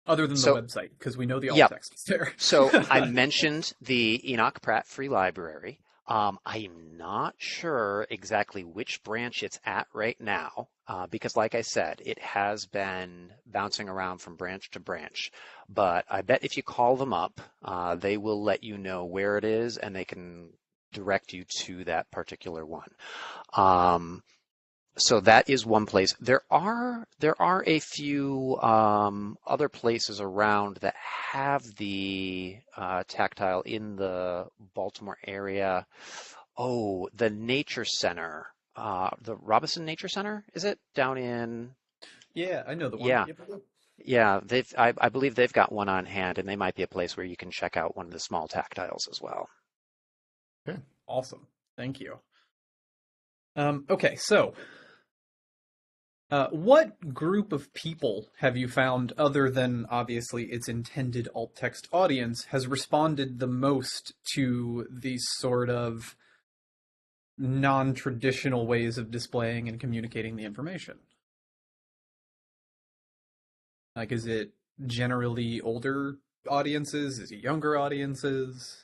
[SPEAKER 4] Other than the website, because we know the alt text is there.
[SPEAKER 2] So I mentioned the Enoch Pratt Free Library. I am not sure exactly which branch it's at right now, because like I said, it has been bouncing around from branch to branch. But I bet if you call them up, they will let you know where it is, and they can direct you to that particular one. So that is one place. There are a few other places around that have the tactile in the Baltimore area. Oh, the Nature Center, the Robinson Nature Center, is it down in?
[SPEAKER 4] Yeah, I know the one.
[SPEAKER 2] Yeah, yeah. I believe they've got one on hand, and they might be a place where you can check out one of the small tactiles as well.
[SPEAKER 1] Okay,
[SPEAKER 4] awesome. Thank you. Okay, so. What group of people have you found, other than obviously its intended alt text audience, has responded the most to these sort of non-traditional ways of displaying and communicating the information? Like, is it generally older audiences? Is it younger audiences?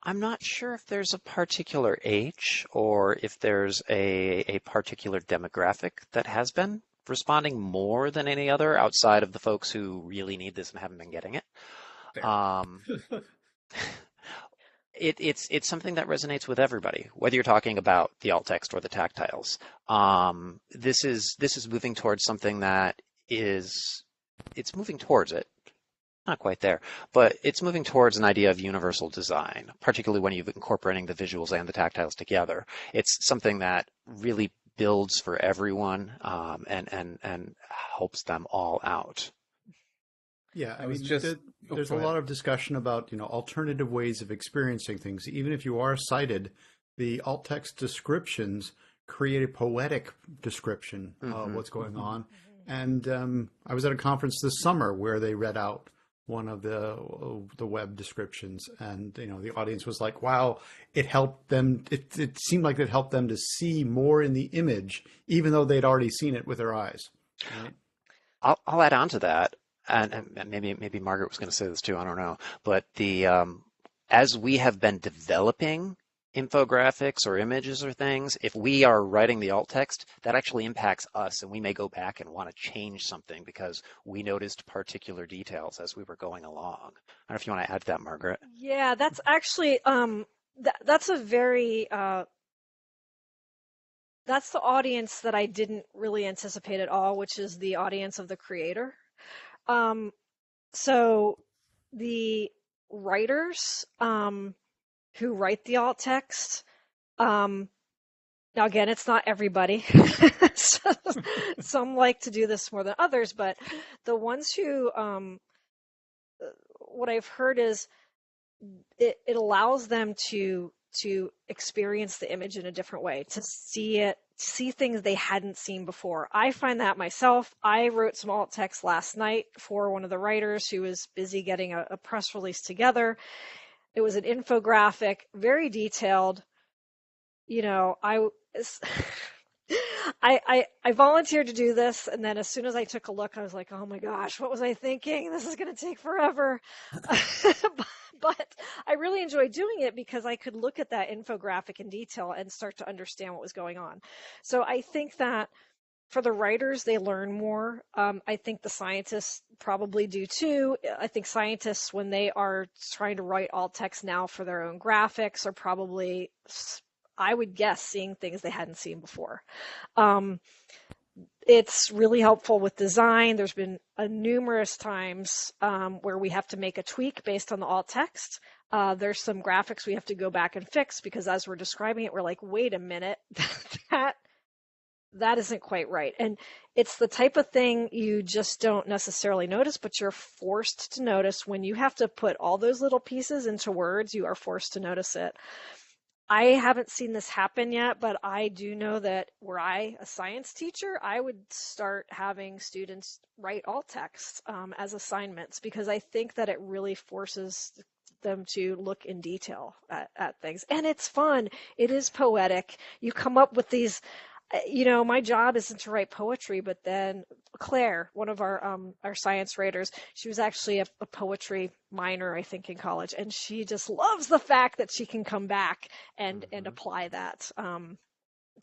[SPEAKER 2] I'm not sure if there's a particular age or if there's a particular demographic that has been responding more than any other outside of the folks who really need this and haven't been getting it. It's something that resonates with everybody, whether you're talking about the alt text or the tactiles. This is moving towards something that it's moving towards it. Not quite there, but it's moving towards an idea of universal design, particularly when you're incorporating the visuals and the tactiles together. It's something that really builds for everyone, and helps them all out.
[SPEAKER 1] Yeah, I
[SPEAKER 4] was
[SPEAKER 1] mean,
[SPEAKER 4] just
[SPEAKER 1] there's
[SPEAKER 4] go
[SPEAKER 1] a
[SPEAKER 4] ahead.
[SPEAKER 1] lot of discussion about, alternative ways of experiencing things. Even if you are sighted, the alt text descriptions create a poetic description of
[SPEAKER 2] Hmm.
[SPEAKER 1] what's going on.
[SPEAKER 3] Mhm.
[SPEAKER 1] And I was at a conference this summer where they read out one of the web descriptions, and the audience was like, "Wow, it helped them. It seemed like it helped them to see more in the image, even though they'd already seen it with their eyes." Right?
[SPEAKER 2] I'll add on to that, and maybe Margaret was going to say this too. I don't know, but the as we have been developing infographics or images or things, if we are writing the alt text, that actually impacts us, and we may go back and want to change something because we noticed particular details as we were going along. I don't know if you want to add to that, Margaret.
[SPEAKER 3] Yeah, that's actually that's a very that's the audience that I didn't really anticipate at all, which is the audience of the creator. Um, so the writers who write the alt text, um, now again, it's not everybody. So, some like to do this more than others, but the ones who, what I've heard is it allows them to experience the image in a different way, to see things they hadn't seen before. I find that myself. I wrote some alt text last night for one of the writers who was busy getting a press release together. It was an infographic, very detailed. I I volunteered to do this, and then as soon as I took a look, I was like, oh my gosh, what was I thinking? This is going to take forever. But I really enjoyed doing it because I could look at that infographic in detail and start to understand what was going on. So I think that for the writers, they learn more. I think the scientists probably do too. I think scientists, when they are trying to write alt text now for their own graphics, are probably, I would guess, seeing things they hadn't seen before. Um, it's really helpful with design. There's been numerous times where we have to make a tweak based on the alt text. There's some graphics we have to go back and fix because as we're describing it, we're like, wait a minute, that isn't quite right. And it's the type of thing you just don't necessarily notice, but you're forced to notice when you have to put all those little pieces into words. You are forced to notice it. I haven't seen this happen yet, but I do know that were I a science teacher, I would start having students write alt text as assignments because I think that it really forces them to look in detail at things. And it's fun. It is poetic. You come up with these, my job isn't to write poetry, but then Claire, one of our science writers, she was actually a poetry minor, I think, in college, and she just loves the fact that she can come back and apply that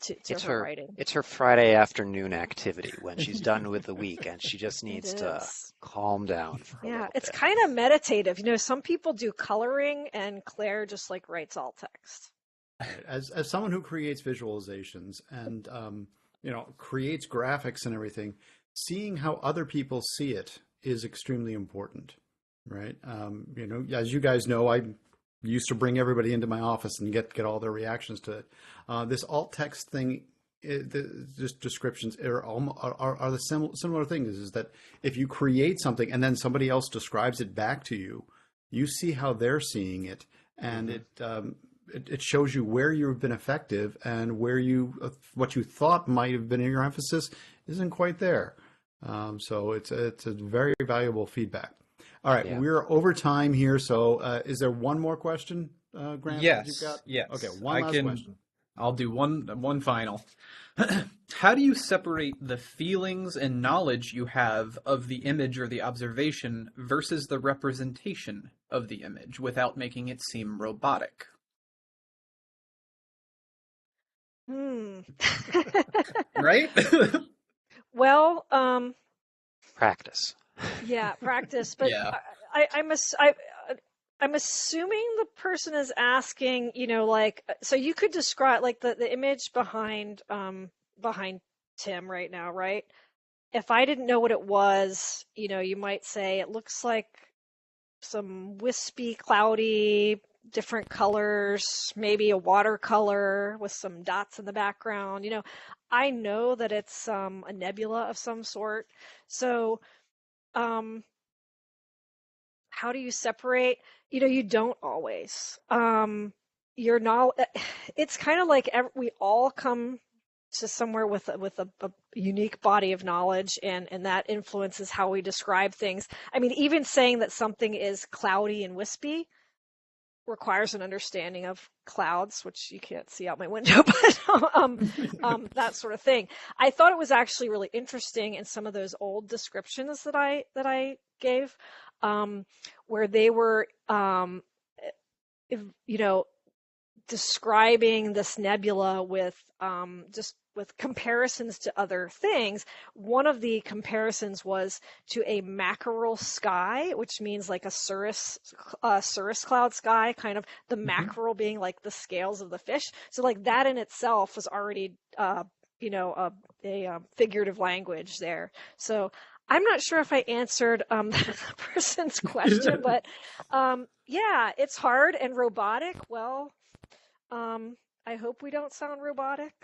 [SPEAKER 3] to her writing.
[SPEAKER 2] It's her Friday afternoon activity when she's done with the week and she just
[SPEAKER 3] It
[SPEAKER 2] needs to
[SPEAKER 3] is.
[SPEAKER 2] calm down for a
[SPEAKER 3] Yeah,
[SPEAKER 2] little
[SPEAKER 3] it's
[SPEAKER 2] bit.
[SPEAKER 3] kind of meditative. Some people do coloring, and Claire just like writes alt text.
[SPEAKER 1] Right. As someone who creates visualizations and creates graphics and everything, seeing how other people see it is extremely important, right? As you guys know, I used to bring everybody into my office and get all their reactions to it. This alt text thing, just descriptions are the similar things. Is that if you create something and then somebody else describes it back to you, you see how they're seeing it, and it shows you where you've been effective and where what you thought might have been your emphasis isn't quite there. So it's a very valuable feedback. All right,
[SPEAKER 2] Yeah.
[SPEAKER 1] we're over time here. So is there one more question, Grant? That you've
[SPEAKER 4] Yes,
[SPEAKER 1] got?
[SPEAKER 4] yes.
[SPEAKER 1] Okay, one last question.
[SPEAKER 4] I'll do one final. How do you separate the feelings and knowledge you have of the image or the observation versus the representation of the image without making it seem robotic?
[SPEAKER 3] Hmm.
[SPEAKER 4] Right?
[SPEAKER 3] Well,
[SPEAKER 2] Practice.
[SPEAKER 3] yeah, practice. But
[SPEAKER 4] Yeah.
[SPEAKER 3] I'm assuming the person is asking, so you could describe like the image behind Tim right now, right? If I didn't know what it was, you might say it looks like some wispy, cloudy, different colors, maybe a watercolor with some dots in the background. I know that it's a nebula of some sort. So, how do you separate? You don't always. You're not. It's kind of like we all come to somewhere with a unique body of knowledge, and that influences how we describe things. I mean, even saying that something is cloudy and wispy requires an understanding of clouds, which you can't see out my window, but that sort of thing. I thought it was actually really interesting in some of those old descriptions that I gave, where they were, describing this nebula with just with comparisons to other things. One of the comparisons was to a mackerel sky, which means like a cirrus cloud sky, kind of the mackerel being like the scales of the fish. So like that in itself was already, a figurative language there. So I'm not sure if I answered the person's question, but yeah, it's hard and robotic. Well, I hope we don't sound robotic.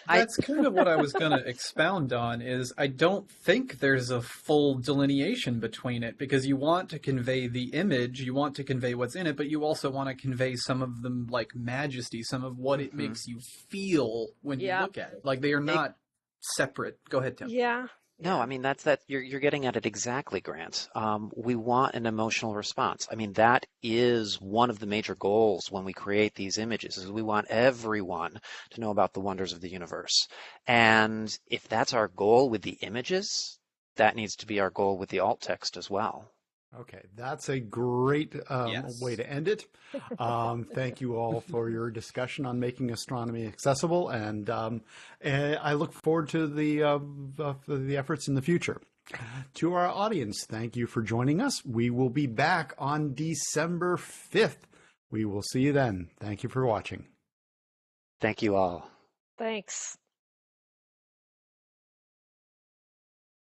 [SPEAKER 4] That's kind of what I was going to expound on, is I don't think there's a full delineation between it, because you want to convey the image, you want to convey what's in it, but you also want to convey some of the like majesty, some of what it makes you feel when you look at it. Like they are not separate. Go ahead, Tim.
[SPEAKER 3] Yeah.
[SPEAKER 2] No, I mean, you're getting at it exactly, Grant. We want an emotional response. I mean, that is one of the major goals when we create these images, is we want everyone to know about the wonders of the universe. And if that's our goal with the images, that needs to be our goal with the alt text as well.
[SPEAKER 1] Okay, that's a great
[SPEAKER 4] Yes.
[SPEAKER 1] way to end it. Thank you all for your discussion on making astronomy accessible, and I look forward to the efforts in the future. To our audience, thank you for joining us. We will be back on December 5th. We will see you then. Thank you for watching.
[SPEAKER 2] Thank you all.
[SPEAKER 3] Thanks.